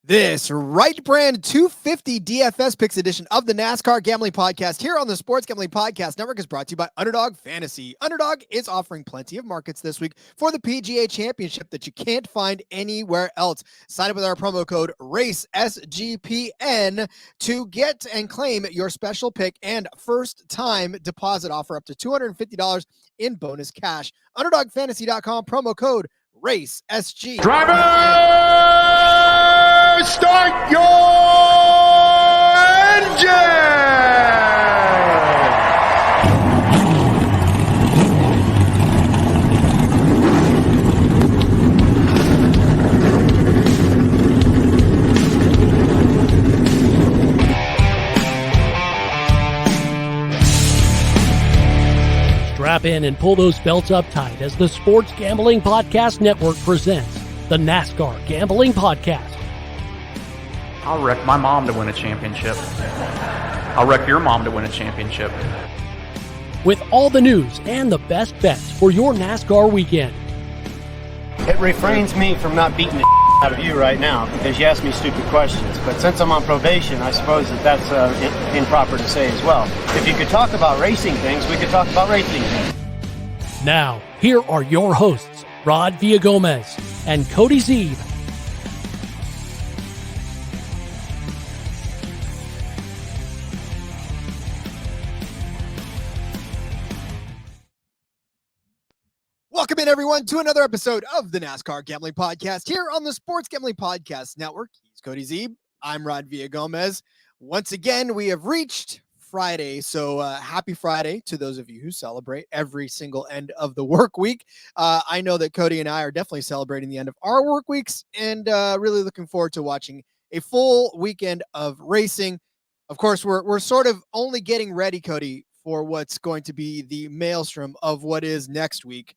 This Wright Brand 250 DFS Picks edition of the NASCAR Gambling Podcast here on the Sports Gambling Podcast Network is brought to you by Underdog Fantasy. Underdog is offering plenty of markets this week for the PGA Championship that you can't find anywhere else. Sign up with our promo code RACESGPN to get and claim your special pick and first-time deposit offer up to $250 in bonus cash. UnderdogFantasy.com, promo code RACESG. Driver! Start your engine! Strap in and pull those belts up tight as the Sports Gambling Podcast Network presents the NASCAR Gambling Podcast. I'll wreck my mom to win a championship. I'll wreck your mom to win a championship. With all the news and the best bets for your NASCAR weekend. It refrains me from not beating the out of you right now because you ask me stupid questions. But since I'm on probation, I suppose that's improper to say as well. If you could talk about racing things, we could talk about racing things. Now, here are your hosts, Rod Villagomez and Cody Zeeb. Welcome in, everyone, to another episode of the NASCAR Gambling Podcast here on the Sports Gambling Podcast Network. He's Cody Zeeb. I'm Rod Villagomez. Once again, we have reached Friday, so happy Friday to those of you who celebrate every single end of the work week. I know that Cody and I are definitely celebrating the end of our work weeks and really looking forward to watching a full weekend of racing. Of course, we're sort of only getting ready, Cody, for what's going to be the maelstrom of what is next week.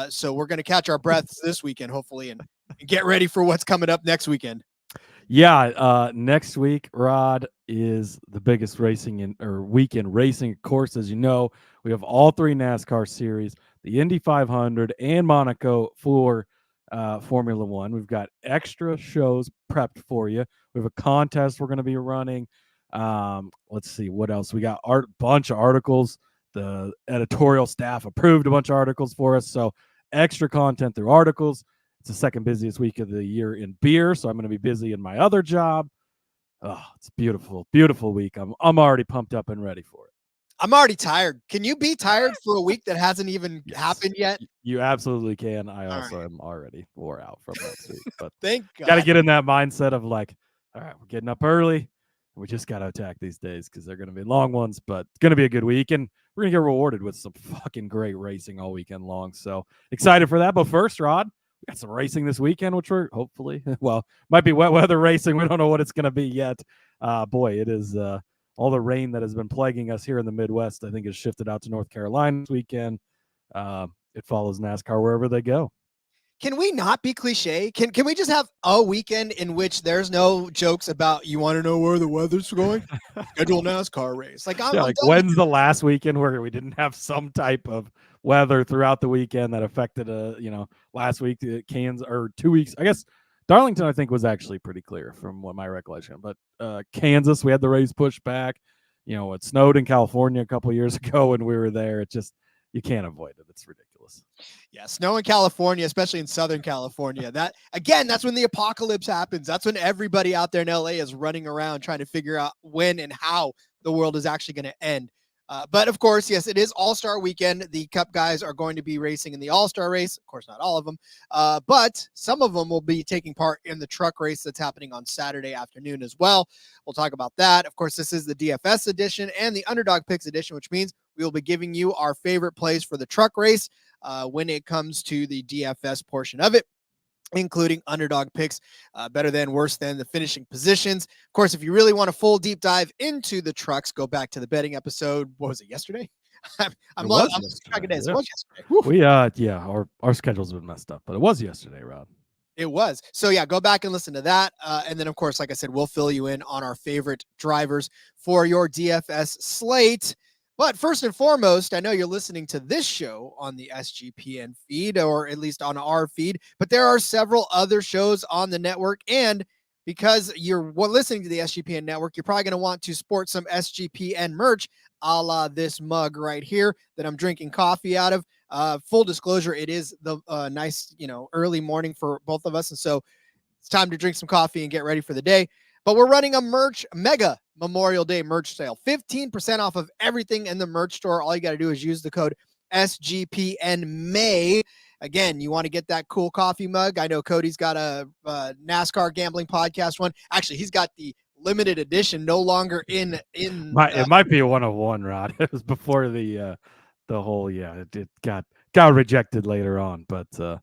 So we're going to catch our breaths this weekend, hopefully, and get ready for what's coming up next weekend. Yeah, next week, Rod, is the biggest weekend racing. Of course, as you know, we have all three NASCAR series, the Indy 500 and Monaco for Formula One. We've got extra shows prepped for you. We have a contest we're going to be running. Let's see what else. We got bunch of articles. The editorial staff approved a bunch of articles for us, so extra content through articles. It's the second busiest week of the year in beer, so I'm going to be busy in my other job. Oh, it's beautiful, beautiful week. I'm already pumped up and ready for it. I'm already tired. Can you be tired for a week that hasn't even happened yet? You absolutely can. I also am already wore out from next week, but thank God. Got to get in that mindset of like, all right, we're getting up early. We just got to attack these days because they're going to be long ones, but it's going to be a good week, and we're going to get rewarded with some fucking great racing all weekend long. So excited for that. But first, Rod, we got some racing this weekend, which we're hopefully, well, might be wet weather racing. We don't know what it's going to be yet. Boy, it is all the rain that has been plaguing us here in the Midwest, I think, has shifted out to North Carolina this weekend. It follows NASCAR wherever they go. Can we not be cliche? Can we just have a weekend in which there's no jokes about you want to know where the weather's going? Schedule a NASCAR race. Like when's the last weekend where we didn't have some type of weather throughout the weekend that affected last week, Kansas, or 2 weeks? I guess Darlington, I think, was actually pretty clear from what my recollection. But Kansas, we had the race pushed back. It snowed in California a couple years ago when we were there. It just, you can't avoid it. It's ridiculous. Yeah, snow in California, especially in Southern California. That's when the apocalypse happens. That's when everybody out there in LA is running around trying to figure out when and how the world is actually going to end. But of course, yes, it is All-Star weekend. The Cup guys are going to be racing in the All-Star race. Of course, not all of them, but some of them will be taking part in the truck race that's happening on Saturday afternoon as well. We'll talk about that. Of course, this is the DFS edition and the Underdog Picks edition, which means we will be giving you our favorite plays for the truck race when it comes to the DFS portion of it, including underdog picks, better than, worse than, the finishing positions. Of course, if you really want a full deep dive into the trucks, go back to the betting episode. What was it, yesterday? I'm tracking days. It was yesterday. Our schedule's been messed up, but it was yesterday, Rob. It was. So yeah, go back and listen to that. And then of course, like I said, we'll fill you in on our favorite drivers for your DFS slate. But first and foremost, I know you're listening to this show on the SGPN feed, or at least on our feed, but there are several other shows on the network, and because you're listening to the SGPN network, you're probably going to want to sport some SGPN merch, a la this mug right here that I'm drinking coffee out of. Full disclosure, it is the nice, early morning for both of us. And so it's time to drink some coffee and get ready for the day. But we're running a mega Memorial Day merch sale. 15% off of everything in the merch store. All you got to do is use the code SGPNMay. Again, you want to get that cool coffee mug. I know Cody's got a NASCAR Gambling Podcast one. Actually, he's got the limited edition, no longer in. It might be a 101, Rod. It was before the whole, it got rejected later on. But I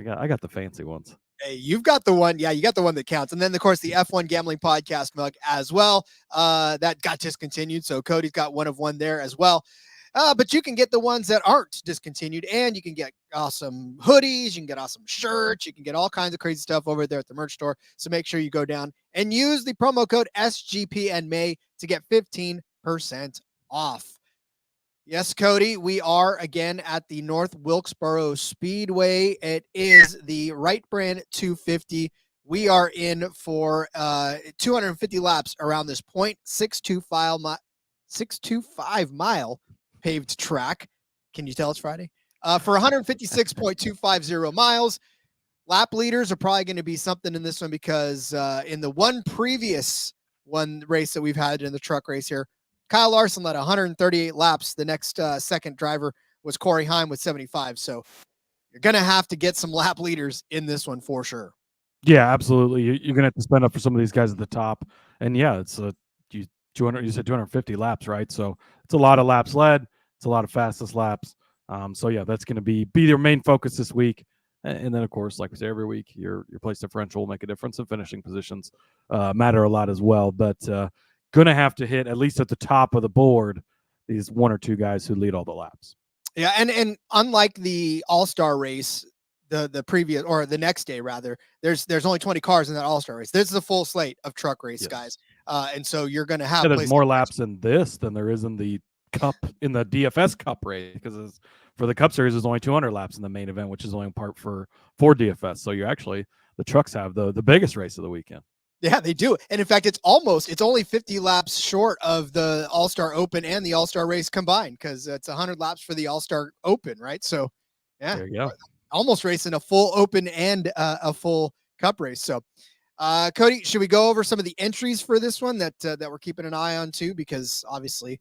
got the fancy ones. Hey, you've got the one. Yeah, you got the one that counts. And then, of course, the F1 Gambling Podcast mug as well. That got discontinued. So Cody's got one of one there as well. But you can get the ones that aren't discontinued, and you can get awesome hoodies. You can get awesome shirts. You can get all kinds of crazy stuff over there at the merch store. So make sure you go down and use the promo code SGPNMay to get 15% off. Yes, Cody, we are again at the North Wilkesboro Speedway. It is the Wright Brand 250. We are in for 250 laps around this point, 625 mile paved track. Can you tell it's Friday? For 156.250 miles. Lap leaders are probably going to be something in this one because in the previous race that we've had in the truck race here, Kyle Larson led 138 laps. The next second driver was Corey Heim with 75. So you're going to have to get some lap leaders in this one for sure. Yeah, absolutely. You're going to have to spend up for some of these guys at the top. And yeah, it's 200. You said 250 laps, right? So it's a lot of laps led. It's a lot of fastest laps. So yeah, that's going to be their main focus this week. And then, of course, like we say every week, your place differential will make a difference, and finishing positions matter a lot as well. But going to have to hit, at least at the top of the board, these one or two guys who lead all the laps. Yeah, and unlike the All-Star race, the previous, or the next day rather, there's only 20 cars in that All-Star race. This is a full slate of truck race guys. And so you're going to have there's more laps in this than there is in the Cup, in the DFS Cup race, because for the Cup Series, there's only 200 laps in the main event, which is only part for DFS. So the trucks have the biggest race of the weekend. Yeah, they do. And in fact, it's only 50 laps short of the All-Star Open and the All-Star race combined, because it's 100 laps for the All-Star Open, right? So, yeah, there you go. Almost racing a full Open and a full Cup race. So, Cody, should we go over some of the entries for this one that we're keeping an eye on too? Because obviously,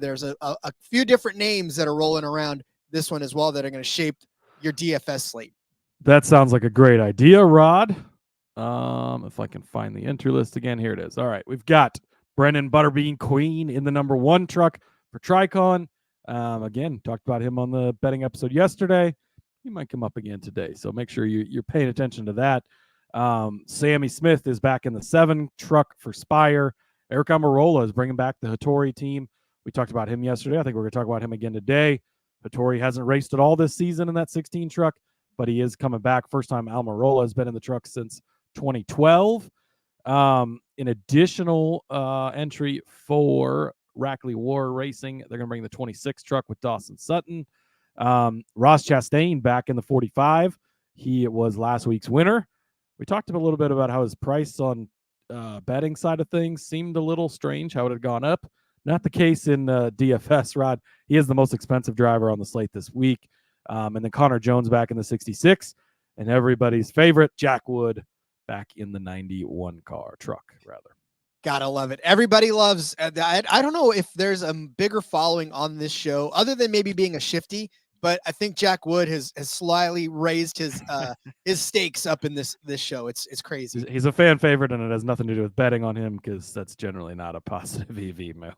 there's a few different names that are rolling around this one as well that are going to shape your DFS slate. That sounds like a great idea, Rod. If I can find the entry list again, here it is. All right, we've got Brennan Butterbean Queen in the number 1 truck for Tricon. Again, talked about him on the betting episode yesterday. He might come up again today, so make sure you're paying attention to that. Sammy Smith is back in the 7 truck for Spire. Eric Amarola is bringing back the Hattori team. We talked about him yesterday. I think we're going to talk about him again today. Hattori hasn't raced at all this season in that 16 truck, but he is coming back. First time Almirola has been in the truck since 2012. An additional entry for Rackley War Racing. They're going to bring the 26 truck with Dawson Sutton. Ross Chastain back in the 45. He was last week's winner. We talked a little bit about how his price on betting side of things seemed a little strange, how it had gone up. Not the case in DFS, Rod. He is the most expensive driver on the slate this week. And then Connor Jones back in the 66. And everybody's favorite, Jack Wood, back in the 91 truck, rather. Gotta love it. Everybody loves that. I don't know if there's a bigger following on this show other than maybe being a shifty, but I think Jack Wood has slightly raised his stakes up in this show. It's crazy. He's a fan favorite, and it has nothing to do with betting on him, because that's generally not a positive EV move.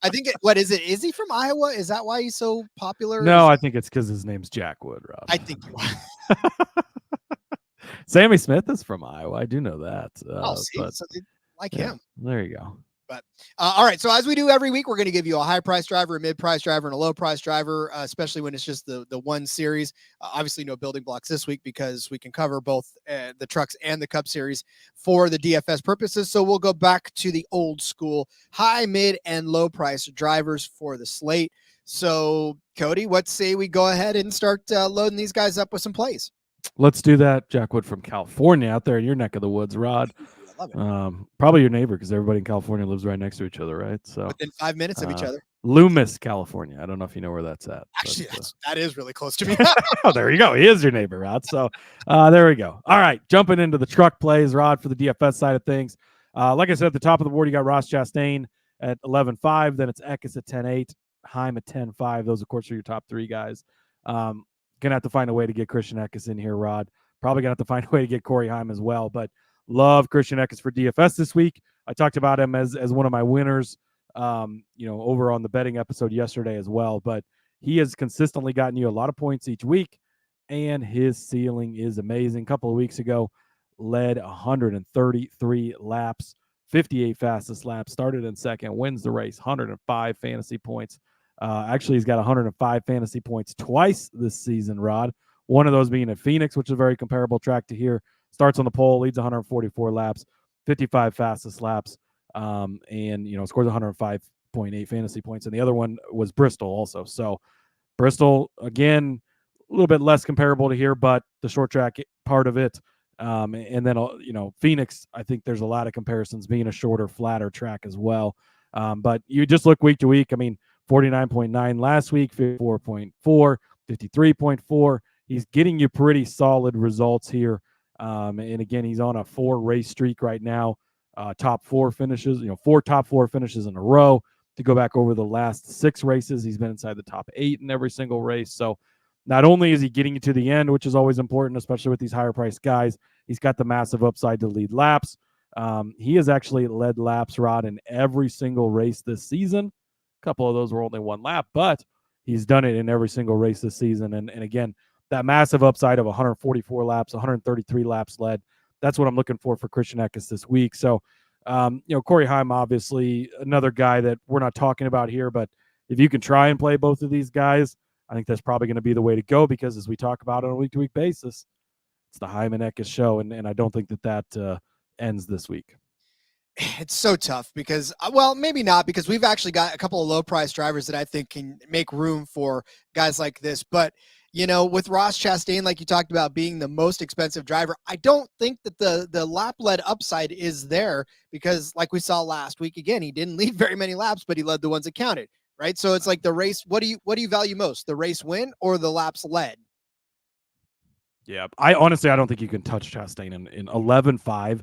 I think what is it? Is he from Iowa? Is that why he's so popular? No, I think it's because his name's Jack Wood, Rob. I think you are. Sammy Smith is from Iowa. I do know that. So they like him. There you go. But all right. So as we do every week, we're going to give you a high price driver, a mid price driver, and a low price driver, especially when it's just the one series. Obviously, no building blocks this week because we can cover both the trucks and the Cup Series for the DFS purposes. So we'll go back to the old school high, mid, and low price drivers for the slate. So, Cody, what say we go ahead and start loading these guys up with some plays? Let's do that. Jack Wood from California out there in your neck of the woods, Rod. I love it. Probably your neighbor because everybody in California lives right next to each other, right? So Within 5 minutes of each other. Loomis, California. I don't know if you know where that's at. Actually, that is really close to me. Oh, there you go. He is your neighbor, Rod. So there we go. All right, jumping into the truck plays, Rod, for the DFS side of things. Like I said, at the top of the board, you got Ross Chastain at 11.5. Then it's Eckes at 10.8, Heim at 10.5. Those, of course, are your top three guys. Gonna have to find a way to get Christian Eckes in here, Rod. Probably gonna have to find a way to get Corey Heim as well. But love Christian Eckes for DFS this week. I talked about him as one of my winners, over on the betting episode yesterday as well. But he has consistently gotten you a lot of points each week, and his ceiling is amazing. A couple of weeks ago, led 133 laps, 58 fastest laps, started in second, wins the race, 105 fantasy points. Actually, he's got 105 fantasy points twice this season, Rod. One of those being at Phoenix, which is a very comparable track to here. Starts on the pole, leads 144 laps, 55 fastest laps, and scores 105.8 fantasy points. And the other one was Bristol also. So Bristol, again, a little bit less comparable to here, but the short track part of it. And then, Phoenix, I think there's a lot of comparisons being a shorter, flatter track as well. But you just look week to week. I mean, 49.9 last week, 54.4, 53.4. He's getting you pretty solid results here. And again, he's on a 4-race streak right now. Top 4 finishes, 4 top 4 finishes in a row. To go back over the last 6 races, he's been inside the top 8 in every single race. So not only is he getting you to the end, which is always important, especially with these higher priced guys, he's got the massive upside to lead laps. He has actually led laps, Rod, in every single race this season. A couple of those were only 1 lap, but he's done it in every single race this season. And again, that massive upside of 144 laps, 133 laps led, that's what I'm looking for Christian Eckes this week. So, Corey Heim, obviously another guy that we're not talking about here, but if you can try and play both of these guys, I think that's probably going to be the way to go, because as we talk about on a week-to-week basis, it's the Heim and Eckes show, and I don't think that ends this week. It's so tough because, well, maybe not, because we've actually got a couple of low-price drivers that I think can make room for guys like this. But, with Ross Chastain, like you talked about, being the most expensive driver, I don't think that the lap-led upside is there, because like we saw last week, again, he didn't lead very many laps, but he led the ones that counted, right? So it's like the race, what do you value most, the race win or the laps led? Yeah, I don't think you can touch Chastain in 11.5.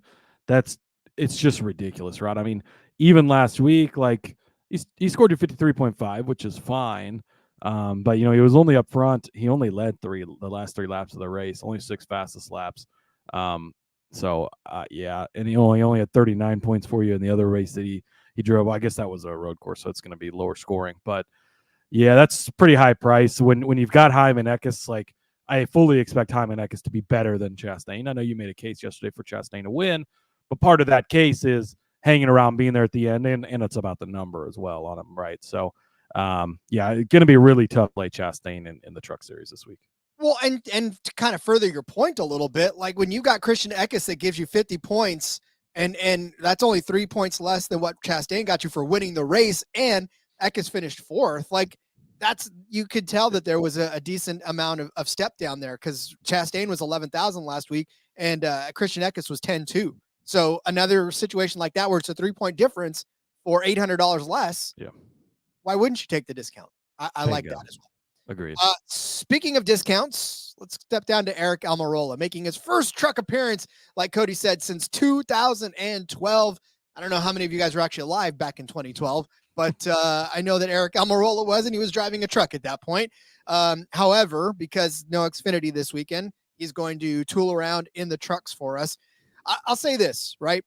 It's just ridiculous, right? I mean, even last week, like he scored you 53.5, which is fine. But he was only up front. He only led the last 3 laps of the race, only 6 fastest laps. And he only had 39 points for you in the other race that he drove. I guess that was a road course, so it's going to be lower scoring. But yeah, that's pretty high price when you've got Heim and Eckes. Like, I fully expect Heim and Eckes to be better than Chastain. I know you made a case yesterday for Chastain to win, but part of that case is hanging around, being there at the end, and it's about the number as well on him, right? So, it's going to be really tough to play Chastain in the Truck Series this week. Well, and to kind of further your point a little bit, like when you got Christian Eckes that gives you 50 points, and that's only 3 points less than what Chastain got you for winning the race, and Eckes finished 4th, like you could tell that there was a decent amount of step down there, because Chastain was 11,000 last week, and Christian Eckes was 10.2. So another situation like that where it's a 3-point difference for $800 less. Yeah. Why wouldn't you take the discount? I like that as well. Agreed. Speaking of discounts, let's step down to Eric Almirola, making his first truck appearance, like Cody said, since 2012. I don't know how many of you guys were actually alive back in 2012, but I know that Eric Almirola was, and he was driving a truck at that point. However, because no Xfinity this weekend, he's going to tool around in the trucks for us. I'll say this, right?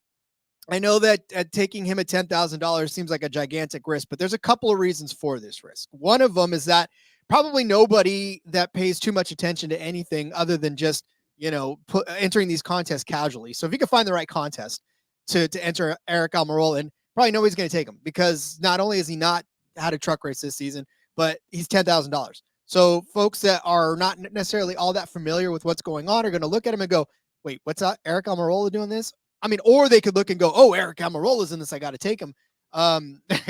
I know that taking him at $10,000 seems like a gigantic risk, but there's a couple of reasons for this risk. One of them is that probably nobody that pays too much attention to anything other than just, entering these contests casually. So if you can find the right contest to enter Eric Almirola, and probably nobody's going to take him, because not only has he not had a truck race this season, but he's $10,000. So folks that are not necessarily all that familiar with what's going on are going to look at him and go, wait, what's that? Eric Almirola doing this? I mean, or they could look and go, oh, Eric Almirola's in this, I got to take him. I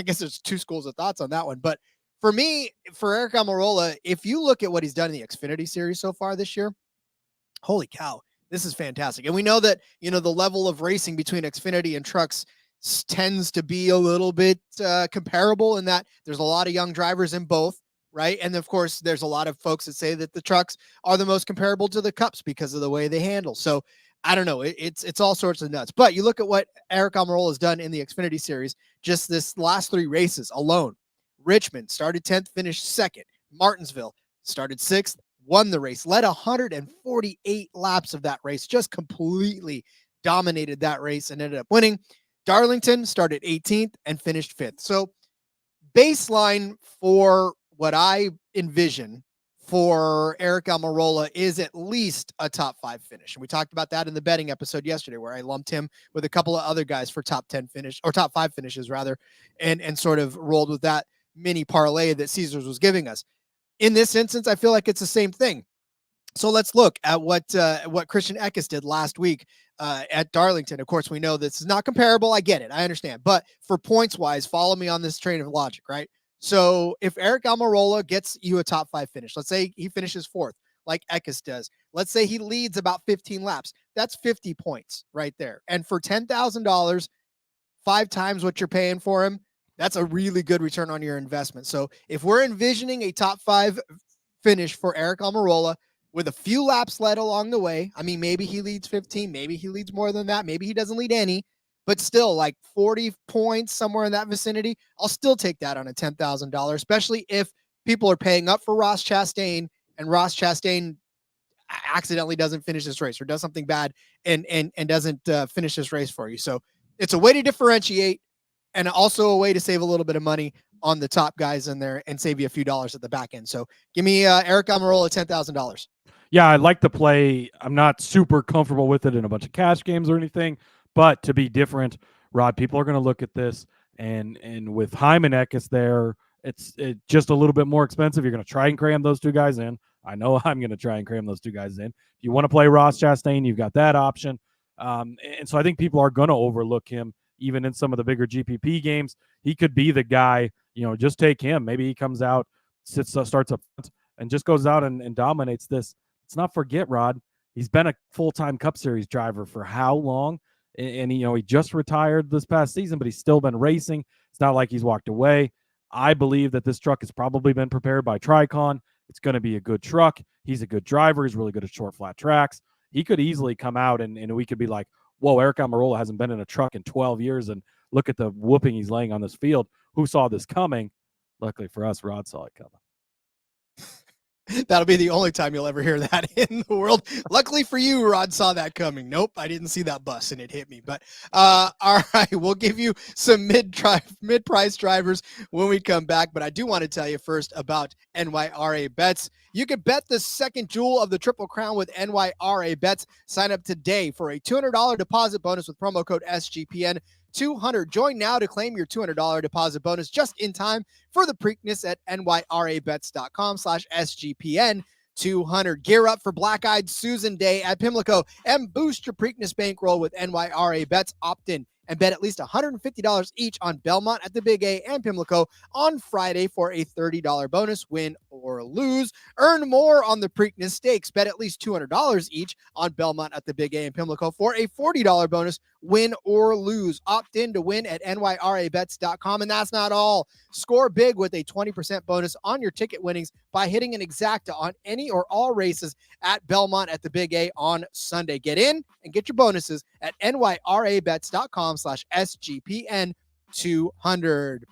guess there's 2 schools of thoughts on that one. But for me, for Eric Almirola, if you look at what he's done in the Xfinity Series so far this year, Holy cow, this is fantastic. And we know that, the level of racing between Xfinity and trucks tends to be a little bit comparable in that there's a lot of young drivers in both, right? And of course, there's a lot of folks that say that the trucks are the most comparable to the cups because of the way they handle. So I don't know. It's all sorts of nuts. But you look at what Eric Almirola has done in the Xfinity Series, just this last 3 races alone. Richmond started 10th, finished 2nd. Martinsville started 6th, won the race, led 148 laps of that race, just completely dominated that race and ended up winning. Darlington started 18th and finished 5th. So baseline for what I envision for Eric Almirola is at least a top 5 finish. And we talked about that in the betting episode yesterday, where I lumped him with a couple of other guys for top 10 finish, or top 5 finishes rather, and sort of rolled with that mini parlay that Caesars was giving us. In this instance, I feel like it's the same thing. So let's look at what Christian Eckes did last week at Darlington. Of course, we know this is not comparable. I get it. I understand. But for points wise, follow me on this train of logic, right? So if Eric Almirola gets you a top 5 finish, let's say he finishes 4th, like Eckes does. Let's say he leads about 15 laps. That's 50 points right there. And for $10,000, 5 times what you're paying for him, that's a really good return on your investment. So if we're envisioning a top 5 finish for Eric Almirola with a few laps led along the way, I mean, maybe he leads 15, maybe he leads more than that, maybe he doesn't lead any, but still like 40 points somewhere in that vicinity, I'll still take that on a $10,000, especially if people are paying up for Ross Chastain and Ross Chastain accidentally doesn't finish this race or does something bad and doesn't finish this race for you. So it's a way to differentiate and also a way to save a little bit of money on the top guys in there and save you a few dollars at the back end. So give me Eric Almirola $10,000. Yeah, I like to play. I'm not super comfortable with it in a bunch of cash games or anything, but to be different, Rod, people are going to look at this and with Hyman Eckes there, it's just a little bit more expensive. You're going to try and cram those 2 guys in. I know I'm going to try and cram those 2 guys in. If you want to play Ross Chastain, you've got that option. And so I think people are going to overlook him even in some of the bigger GPP games. He could be the guy, just take him. Maybe he comes out, starts up and just goes out and dominates this. Let's not forget, Rod, he's been a full-time Cup Series driver for how long? And he just retired this past season, but he's still been racing. It's not like he's walked away. I believe that this truck has probably been prepared by Tricon. It's going to be a good truck. He's a good driver. He's really good at short, flat tracks. He could easily come out and we could be like, whoa, Eric Almirola hasn't been in a truck in 12 years, and look at the whooping he's laying on this field. Who saw this coming? Luckily for us, Rod saw it coming. That'll be the only time you'll ever hear that in the world. Luckily for you, Rod saw that coming. Nope, I didn't see that bus and it hit me. But all right, we'll give you some mid-price drivers when we come back. But I do want to tell you first about NYRA Bets. You can bet the second jewel of the Triple Crown with NYRA Bets. Sign up today for a $200 deposit bonus with promo code SGPN. 200. Join now to claim your $200 deposit bonus just in time for the Preakness at nyrabets.com/SGPN 200. Gear up for Black-Eyed Susan Day at Pimlico and boost your Preakness bankroll with NYRA Bets. Opt in and bet at least $150 each on Belmont at the Big A and Pimlico on Friday for a $30 bonus, win or lose. Earn more on the Preakness Stakes. Bet at least $200 each on Belmont at the Big A and Pimlico for a $40 bonus, win or lose. Opt in to win at nyrabets.com. And that's not all. Score big with a 20% bonus on your ticket winnings by hitting an exacta on any or all races at Belmont at the Big A on Sunday. Get in and get your bonuses at nyrabets.com/SGPN 200.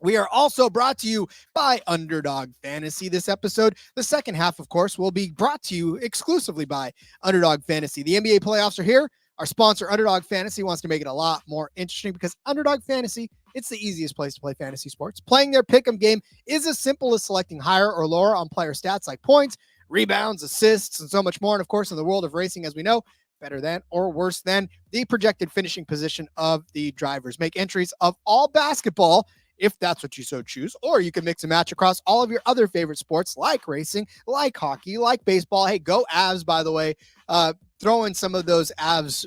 We are also brought to you by Underdog Fantasy. This episode, the second half, of course, will be brought to you exclusively by Underdog Fantasy. The NBA playoffs are here. Our sponsor, Underdog Fantasy, wants to make it a lot more interesting because Underdog Fantasy, it's the easiest place to play fantasy sports. Playing their pick'em game is as simple as selecting higher or lower on player stats like points, rebounds, assists, and so much more. And of course, in the world of racing, as we know, better than or worse than the projected finishing position of the drivers. Make entries of all basketball if that's what you so choose, or you can mix and match across all of your other favorite sports like racing, like hockey, like baseball. Hey, go Avs, by the way. Throw in some of those Avs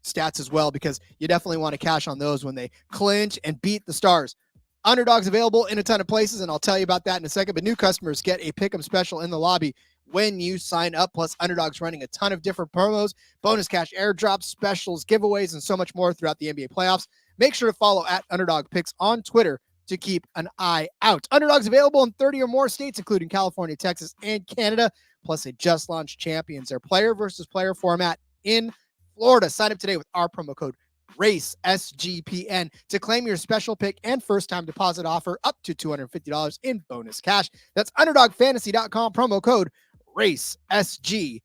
stats as well, because you definitely want to cash on those when they clinch and beat the Stars. Underdog's available in a ton of places, and I'll tell you about that in a second, but new customers get a pick'em special in the lobby when you sign up. Plus, Underdog's running a ton of different promos, bonus cash airdrops, specials, giveaways, and so much more throughout the NBA playoffs. Make sure to follow at Underdog Picks on Twitter to keep an eye out. Underdog's available in 30 or more states, including California, Texas, and Canada. Plus, they just launched Champions, their player versus player format in Florida. Sign up today with our promo code RACESGPN to claim your special pick and first-time deposit offer up to $250 in bonus cash. That's UnderdogFantasy.com, promo code RACESGPN.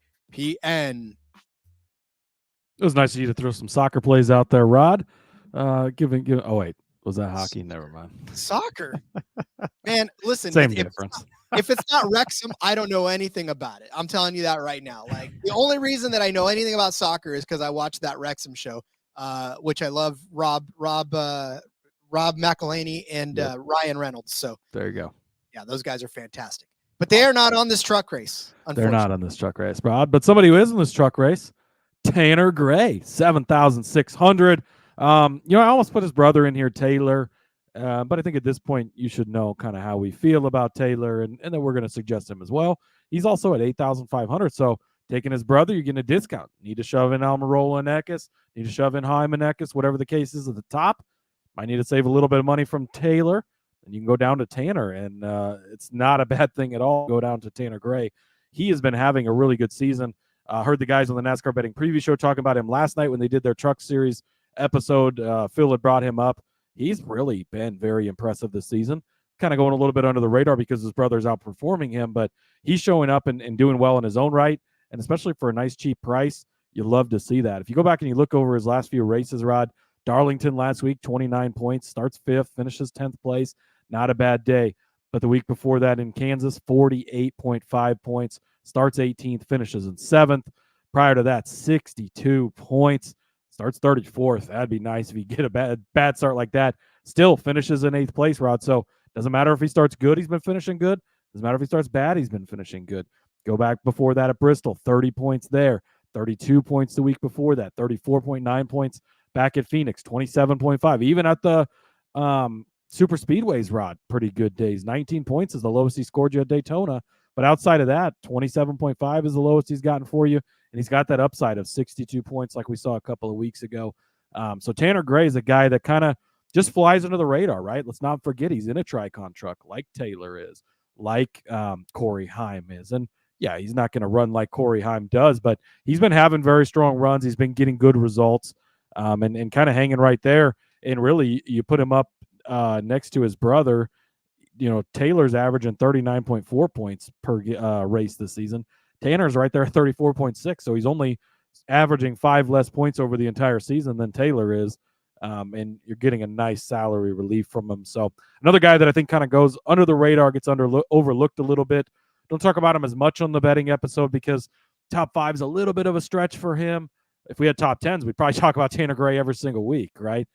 It was nice of you to throw some soccer plays out there, Rod. Oh wait, was that hockey? Never mind. Soccer, man. Listen, Same difference. If it's not Wrexham, I don't know anything about it. I'm telling you that right now. Like, the only reason that I know anything about soccer is because I watched that Wrexham show, which I love. Rob McElhaney and Ryan Reynolds. So there you go. Yeah, those guys are fantastic. But they are not on this truck race. They're not on this truck race, Rod. But somebody who is in this truck race, Tanner Gray, 7,600. I almost put his brother in here, Taylor. But I think at this point, you should know kind of how we feel about Taylor, and then we're going to suggest him as well. He's also at 8,500. So taking his brother, you're getting a discount. Need to shove in Almirola and Eckes. Need to shove in Hyman Eckes, whatever the case is at the top. Might need to save a little bit of money from Taylor, and you can go down to Tanner, and it's not a bad thing at all. Go down to Tanner Gray. He has been having a really good season. Heard the guys on the NASCAR Betting Preview Show talking about him last night when they did their Truck Series episode. Phil had brought him up. He's really been very impressive this season. Kind of going a little bit under the radar because his brother's outperforming him, but he's showing up and doing well in his own right, and especially for a nice, cheap price, you love to see that. If you go back and you look over his last few races, Rod, Darlington last week, 29 points, starts 5th, finishes 10th place. Not a bad day. But the week before that in Kansas, 48.5 points, starts 18th, finishes in 7th. Prior to that, 62 points. Starts 34th. That'd be nice if you get a bad start like that. Still finishes in 8th place, Rod. So doesn't matter if he starts good, he's been finishing good. Doesn't matter if he starts bad, he's been finishing good. Go back before that at Bristol, 30 points there. 32 points the week before that. 34.9 points back at Phoenix. 27.5. Even at the super speedways, Rod, pretty good days. 19 points is the lowest he scored you at Daytona. But outside of that, 27.5 is the lowest he's gotten for you. And he's got that upside of 62 points like we saw a couple of weeks ago. So Tanner Gray is a guy that kind of just flies under the radar, right? Let's not forget he's in a Tricon truck like Taylor is, like Corey Heim is. And, yeah, he's not going to run like Corey Heim does, but he's been having very strong runs. He's been getting good results and kind of hanging right there. And really, you put him up next to his brother. Taylor's averaging 39.4 points per race this season. Tanner's right there at 34.6, so he's only averaging 5 less points over the entire season than Taylor is, and you're getting a nice salary relief from him. So another guy that I think kind of goes under the radar, gets overlooked a little bit. Don't talk about him as much on the betting episode because top 5 is a little bit of a stretch for him. If we had top 10s, we'd probably talk about Tanner Gray every single week, right?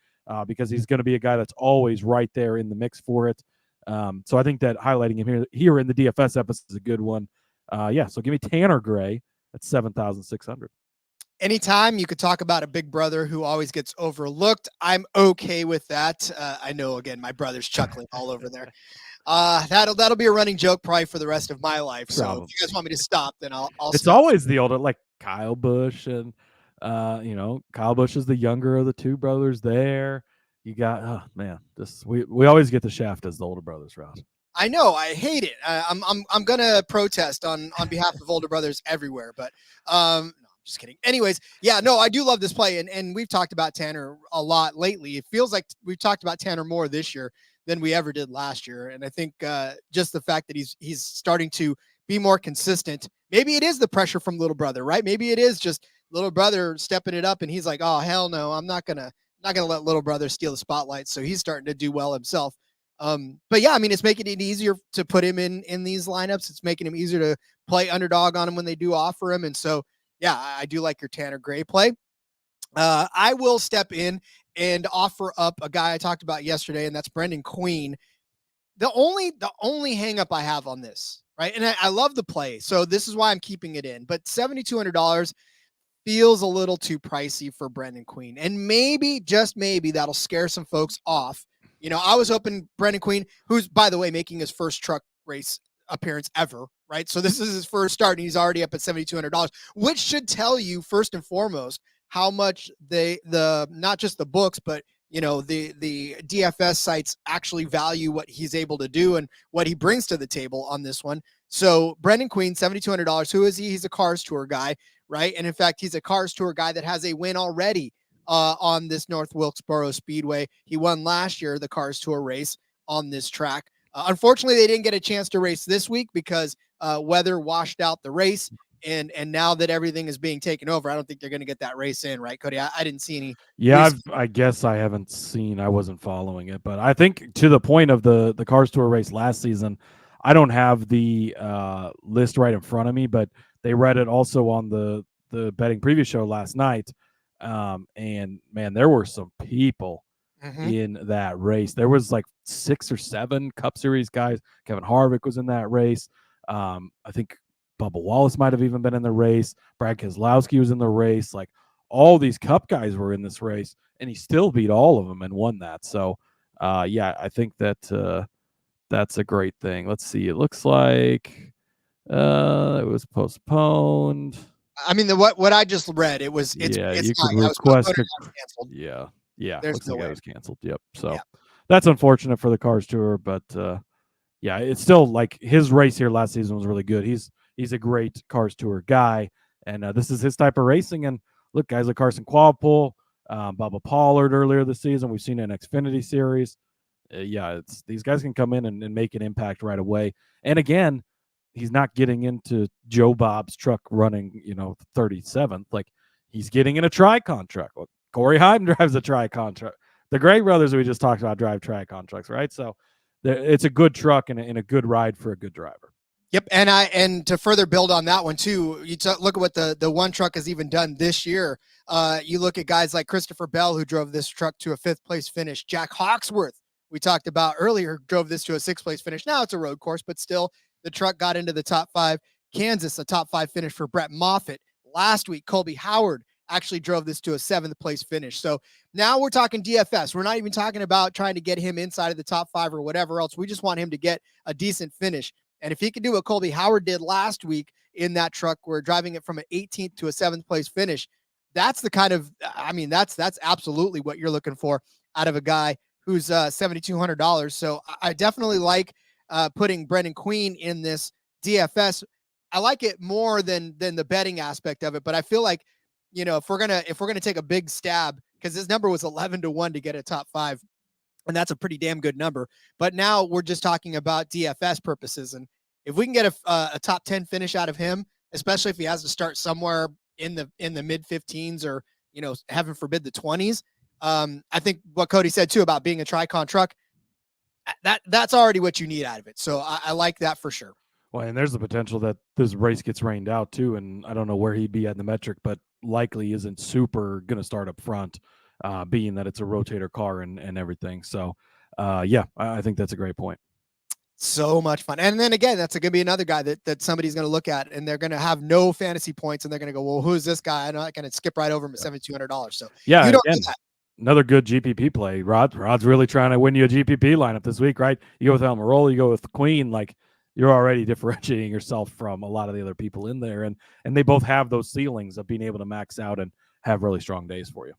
Because he's going to be a guy that's always right there in the mix for it. So I think that highlighting him here in the DFS episode is a good one. So give me Tanner Gray at 7,600. Anytime you could talk about a big brother who always gets overlooked, I'm okay with that. I know, again, my brother's chuckling all over there. That'll be a running joke probably for the rest of my life. So Probably. if you guys want me to stop, then I'll It's stop. always the older, like Kyle Busch, and Kyle Busch is the younger of the two brothers there. You got we always get the shaft as the older brothers, Ross. I know, I hate it. I'm gonna protest on behalf of older brothers everywhere, but no, I'm just kidding. Anyways, I do love this play, and we've talked about Tanner a lot lately. It feels like we've talked about Tanner more this year than we ever did last year, and I think just the fact that he's starting to be more consistent. Maybe it is the pressure from little brother, right? Maybe it is just little brother stepping it up, and he's like, oh hell no, I'm not gonna let little brother steal the spotlight. So he's starting to do well himself. But yeah, I mean, it's making it easier to put him in these lineups. It's making him easier to play underdog on him when they do offer him. And so, yeah, I do like your Tanner Gray play. I will step in and offer up a guy I talked about yesterday, and that's Brendan Queen. The only hang up I have on this, right? And I love the play. So this is why I'm keeping it in, but $7,200 feels a little too pricey for Brendan Queen. And maybe, just maybe, that'll scare some folks off. I was hoping Brendan Queen, who's, by the way, making his first truck race appearance ever, right? So this is his first start, and he's already up at $7,200, which should tell you first and foremost how much the not just the books, but the DFS sites actually value what he's able to do and what he brings to the table on this one. So Brendan Queen, $7,200. Who is he? He's a Cars Tour guy, right? And in fact, he's a Cars Tour guy that has a win already on this North Wilkesboro Speedway. He won last year the Cars Tour race on this track. Unfortunately, they didn't get a chance to race this week because weather washed out the race. And now that everything is being taken over, I don't think they're going to get that race in, right, Cody? I didn't see any. Yeah, I guess I haven't seen. I wasn't following it, but I think to the point of the Cars Tour race last season, I don't have the list right in front of me, but they read it also on the betting preview show last night. And man, there were some people in that race. There was like 6 or 7 Cup Series guys. Kevin Harvick was in that race. I think Bubba Wallace might have even been in the race. Brad Keselowski was in the race. Like all these Cup guys were in this race, and he still beat all of them and won that. So, yeah, I think that that's a great thing. Let's see. It looks like it was postponed. I mean, what I just read, you could request. Yeah. There's looks no like way. it was canceled. Yep. So that's unfortunate for the Cars Tour, but yeah, it's still like his race here last season was really good. He's a great Cars Tour guy, and this is his type of racing. And look, guys like Carson Qualpole, Bubba Pollard earlier this season, we've seen an Xfinity Series. These guys can come in and make an impact right away. And again, he's not getting into Joe Bob's truck running, 37th. Like he's getting in a Tricon truck. Well, Corey Heim drives a Tricon truck. The Gray brothers we just talked about drive Tricon trucks, right? So it's a good truck and a good ride for a good driver. Yep, and to further build on that one too, you look at what the one truck has even done this year. You look at guys like Christopher Bell, who drove this truck to a 5th place finish. Jack Hawksworth, we talked about earlier, drove this to a 6th place finish. Now it's a road course, but still the truck got into the top 5. Kansas, a top 5 finish for Brett Moffitt. Last week, Colby Howard actually drove this to a 7th place finish. So now we're talking DFS. We're not even talking about trying to get him inside of the top 5 or whatever else. We just want him to get a decent finish. And if he can do what Colby Howard did last week in that truck, we're driving it from an 18th to a 7th place finish. That's the kind of, that's absolutely what you're looking for out of a guy who's $7,200. So I definitely like putting Brendan Queen in this DFS. I like it more than the betting aspect of it, but I feel like, if we're gonna take a big stab, because his number was 11-1 to get a top 5. And that's a pretty damn good number. But now we're just talking about DFS purposes. And if we can get a top 10 finish out of him, especially if he has to start somewhere in the mid 15s or, heaven forbid the 20s. I think what Cody said too about being a Tricon truck, that's already what you need out of it. So I like that for sure. Well, and there's the potential that this race gets rained out too. And I don't know where he'd be at in the metric, but likely isn't super going to start up front. Being that it's a rotator car and everything. So, I think that's a great point. So much fun. And then again, that's going to be another guy that somebody's going to look at and they're going to have no fantasy points and they're going to go, well, who's this guy? I'm not going to skip right over him at $7,200. So yeah, you don't do that. Another good GPP play. Rod's really trying to win you a GPP lineup this week, right? You go with Almirola, you go with Queen, like you're already differentiating yourself from a lot of the other people in there. And they both have those ceilings of being able to max out and have really strong days for you.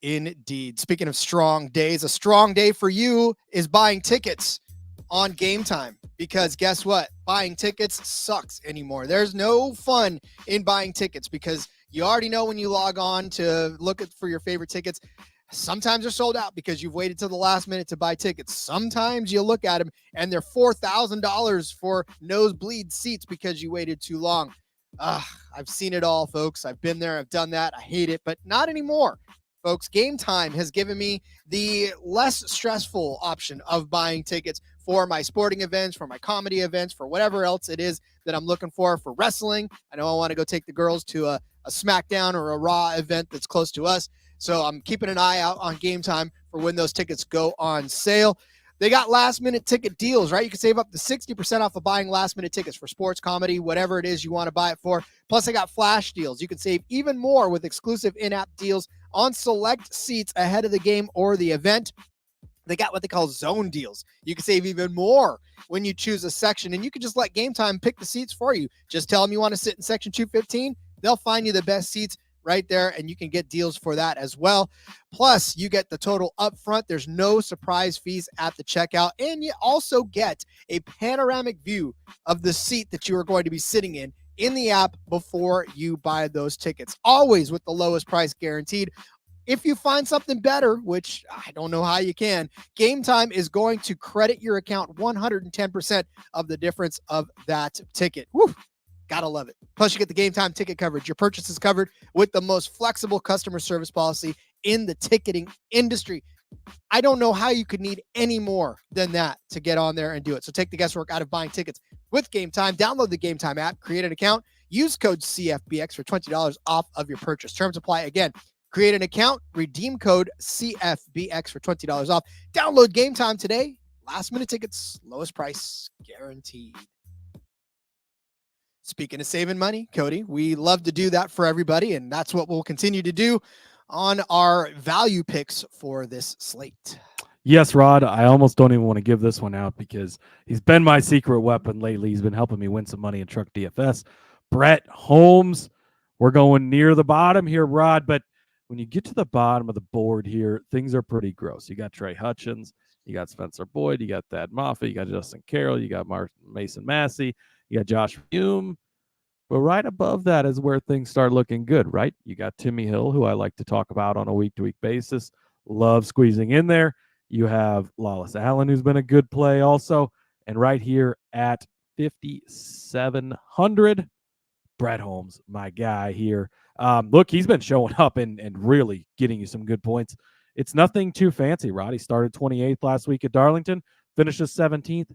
Indeed. Speaking of strong days, a strong day for you is buying tickets on Game Time, because guess what? Buying tickets sucks anymore. There's no fun in buying tickets because you already know when you log on to look for your favorite tickets, sometimes they're sold out because you've waited till the last minute to buy tickets. Sometimes you look at them and they're $4,000 for nosebleed seats because you waited too long. I've seen it all, folks. I've been there. I've done that. I hate it, but not anymore. Folks, Game Time has given me the less stressful option of buying tickets for my sporting events, for my comedy events, for whatever else it is that I'm looking for wrestling. I know I want to go take the girls to a SmackDown or a Raw event that's close to us. So I'm keeping an eye out on Game Time for when those tickets go on sale. They got last-minute ticket deals, right? You can save up to 60% off of buying last-minute tickets for sports, comedy, whatever it is you want to buy it for. Plus, they got flash deals. You can save even more with exclusive in-app deals on select seats ahead of the game or the event. They got what they call zone deals. You can save even more when you choose a section, and you can just let Game Time pick the seats for you. Just tell them you want to sit in section 215. They'll find you the best seats right there, and you can get deals for that as well. Plus, you get the total up front. There's no surprise fees at the checkout, and you also get a panoramic view of the seat that you are going to be sitting in the app before you buy those tickets. Always with the lowest price guaranteed. If you find something better, which I don't know how you can, Game Time is going to credit your account 110% of the difference of that ticket. Woo, gotta love it. Plus, you get the Game Time ticket coverage. Your purchase is covered with the most flexible customer service policy in the ticketing industry. I don't know how you could need any more than that to get on there and do it. So take the guesswork out of buying tickets with Game Time. Download the Game Time app, create an account, use code CFBX for $20 off of your purchase. Terms apply. Again, create an account, redeem code CFBX for $20 off. Download Game Time today. Last minute tickets, lowest price guaranteed. Speaking of saving money, Cody, we love to do that for everybody, and that's what we'll continue to do on our value picks for this slate. Yes, Rod, I almost don't even want to give this one out because he's been my secret weapon lately. He's been helping me win some money in Truck DFS. Brett Holmes, we're going near the bottom here, Rod, but when you get to the bottom of the board here, things are pretty gross. You got Trey Hutchins, you got Spencer Boyd, you got Thad Moffitt, you got Justin Carroll, you got Mason Massey, you got Josh Hume. But right above that is where things start looking good, right? You got Timmy Hill, who I like to talk about on a week-to-week basis. Love squeezing in there. You have Lawless Allen, who's been a good play also. And right here at 5,700, Brett Holmes, my guy here. Look, he's been showing up and really getting you some good points. It's nothing too fancy, Rod. He started 28th last week at Darlington, finishes 17th,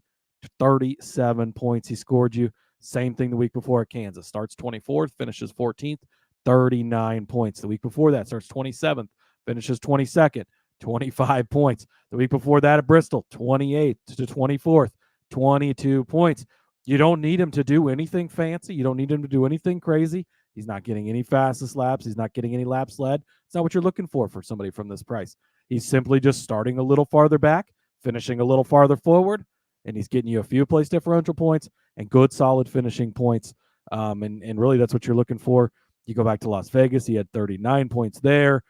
37 points he scored you. Same thing the week before at Kansas. Starts 24th, finishes 14th, 39 points. The week before that starts 27th, finishes 22nd, 25 points. The week before that at Bristol, 28th to 24th, 22 points. You don't need him to do anything fancy. You don't need him to do anything crazy. He's not getting any fastest laps. He's not getting any laps led. It's not what you're looking for somebody from this price. He's simply just starting a little farther back, finishing a little farther forward, and he's getting you a few place differential points and good solid finishing points. And really that's what you're looking for. You go back to Las Vegas, he had 39 points there.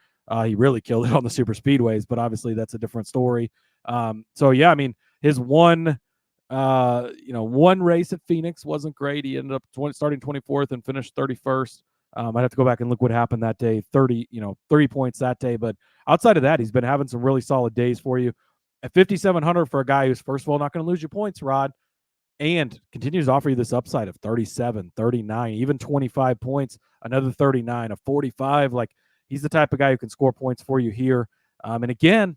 He really killed it on the super speedways, but obviously that's a different story. So yeah, I mean, his one race at Phoenix wasn't great. He ended up starting 24th and finished 31st. I'd have to go back and look what happened that day. 30 points that day. But outside of that, he's been having some really solid days for you. At 5,700 for a guy who's, first of all, not going to lose you points, Rod, and continues to offer you this upside of 37, 39, even 25 points, another 39, a 45. Like, he's the type of guy who can score points for you here. And again,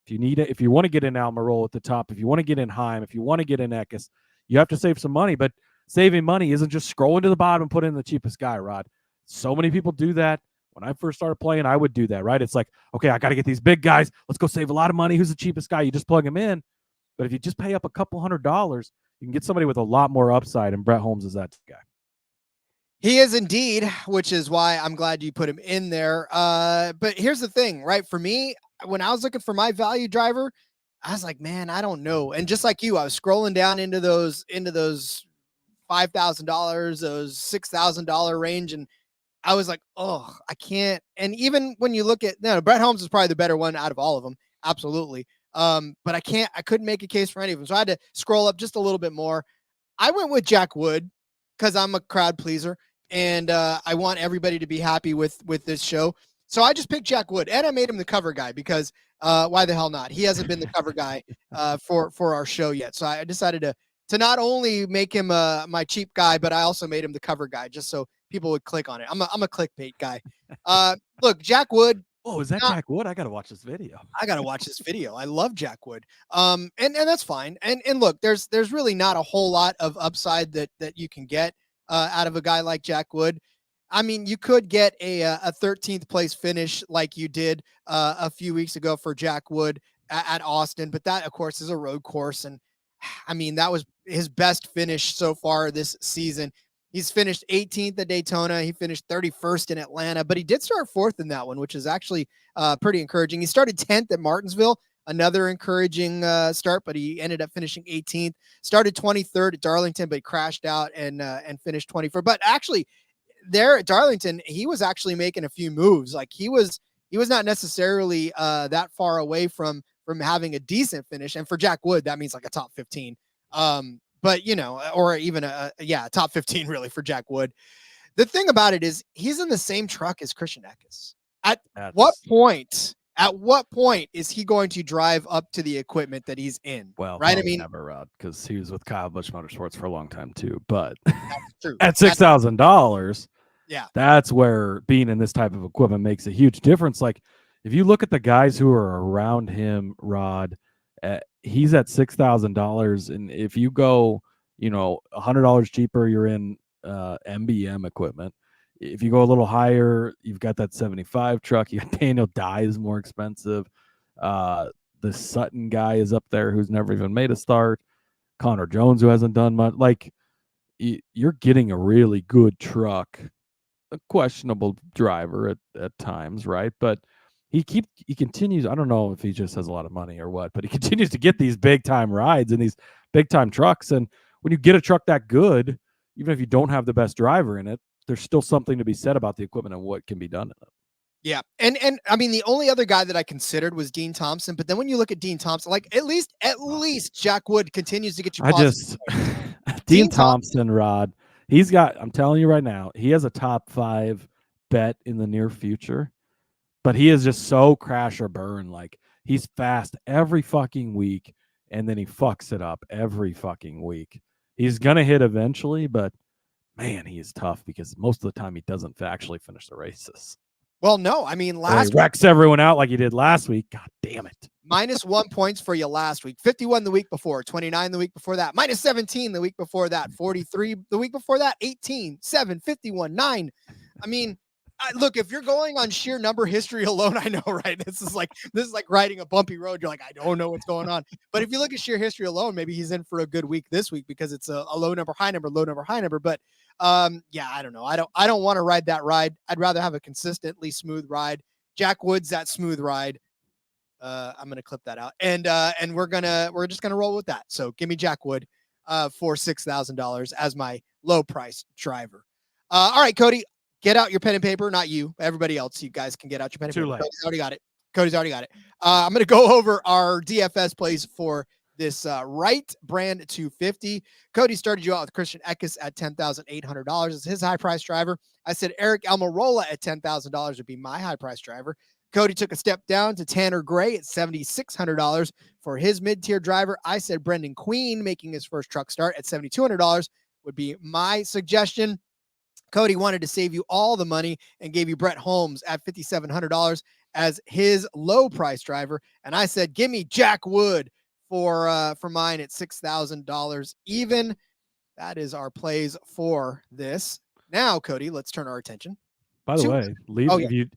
if you want to get in Almirola at the top, if you want to get in Heim, if you want to get in Eckes, you have to save some money. But saving money isn't just scrolling to the bottom and put in the cheapest guy, Rod. So many people do that. When I first started playing, I would do that, right? It's like, okay, I got to get these big guys. Let's go save a lot of money. Who's the cheapest guy? You just plug him in. But if you just pay up a couple $100, you can get somebody with a lot more upside, and Brett Holmes is that guy. He is indeed, which is why I'm glad you put him in there. But here's the thing, right? For me, when I was looking for my value driver, I was like, man, I don't know. And just like you, I was scrolling down into those $5,000, those $6,000 range, and I was like, oh, I can't. And even when you look at, Brett Holmes is probably the better one out of all of them. Absolutely. But I couldn't make a case for any of them. So I had to scroll up just a little bit more. I went with Jack Wood because I'm a crowd pleaser and I want everybody to be happy with this show. So I just picked Jack Wood and I made him the cover guy because why the hell not? He hasn't been the cover guy for our show yet. So I decided to not only make him my cheap guy, but I also made him the cover guy just so people would click on it. I'm a clickbait guy. Look, Jack Wood. Oh, is that Jack Wood? I got to watch this video. I love Jack Wood. And that's fine. And look, there's really not a whole lot of upside that you can get out of a guy like Jack Wood. I mean, you could get a 13th place finish like you did a few weeks ago for Jack Wood at Austin, but that of course is a road course. And I mean, that was his best finish so far this season. He's finished 18th at Daytona. He finished 31st in Atlanta, but he did start 4th in that one, which is actually pretty encouraging. He started 10th at Martinsville. another encouraging start, but he ended up finishing 18th. Started 23rd at Darlington, but he crashed out and finished 24th. But actually, there at Darlington, he was actually making a few moves. Like he was not necessarily that far away from having a decent finish. And for Jack Wood, that means like a top 15. But or even a top 15 really for Jack Wood. The thing about it is he's in the same truck as Christian Eckes. At what point is he going to drive up to the equipment that he's in? Well, right. I mean, never, Rod, because he was with Kyle Busch Motorsports for a long time too. But true. at $6,000, yeah, that's where being in this type of equipment makes a huge difference. Like if you look at the guys who are around him, Rod, he's at $6,000, and if you go, $100 cheaper, you're in MBM equipment. If you go a little higher, you've got that 75 truck. You got Daniel Dye is more expensive. The Sutton guy is up there who's never even made a start. Connor Jones, who hasn't done much. Like you're getting a really good truck, a questionable driver at times, right? But he continues. I don't know if he just has a lot of money or what, but he continues to get these big time rides in these big time trucks. And when you get a truck that good, even if you don't have the best driver in it, there's still something to be said about the equipment and what can be done in it. Yeah. And I mean, the only other guy that I considered was Dean Thompson. But then when you look at Dean Thompson, like at least Jack Wood continues to get you positive. Dean Thompson, Rod, I'm telling you right now, he has a top 5 bet in the near future, but he is just so crash or burn. Like he's fast every fucking week and then he fucks it up every fucking week. He's going to hit eventually, but man, he is tough because most of the time he doesn't actually finish the races. Well, no, I mean, he wrecks everyone out like he did last week. God damn it. -1 points for you last week, 51 the week before, 29 the week before that, -17 the week before that, 43 the week before that, 18, 7, 51, 9. I mean, look, if you're going on sheer number history alone, I know, right? This is like riding a bumpy road. You're like, I don't know what's going on. But if you look at sheer history alone, maybe he's in for a good week this week because it's a low number, high number, low number, high number. But I don't know. I don't want to ride that ride. I'd rather have a consistently smooth ride. Jack Wood's that smooth ride. I'm gonna clip that out, and we're just gonna roll with that. So give me Jack Wood for $6,000 as my low price driver. All right, Cody. Get out your pen and paper. Not you, everybody else. You guys can get out your pen and paper. Cody's already got it. I'm going to go over our DFS plays for this Wright Brand 250. Cody started you out with Christian Eckes at $10,800 as his high price driver. I said Eric Almirola at $10,000 would be my high price driver. Cody took a step down to Tanner Gray at $7,600 for his mid-tier driver. I said Brendan Queen making his first truck start at $7,200 would be my suggestion. Cody wanted to save you all the money and gave you Brett Holmes at $5,700 as his low price driver. And I said, give me Jack Wood for mine at $6,000 even. That is our plays for this. Now, Cody, let's turn our attention. By the way,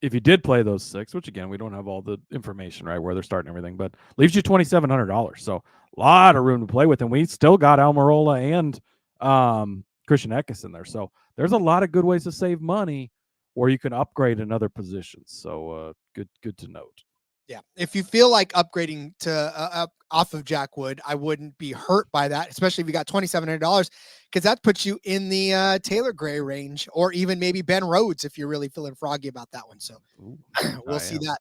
if you did play those 6, which again, we don't have all the information, right, where they're starting everything, but leaves you $2,700. So a lot of room to play with. And we still got Almirola and Christian Eckes in there. So there's a lot of good ways to save money or you can upgrade in other positions. So good to note. Yeah. If you feel like upgrading to off of Jack Wood, I wouldn't be hurt by that, especially if you got $2,700, because that puts you in the Taylor Gray range, or even maybe Ben Rhodes if you're really feeling froggy about that one. So we'll see that.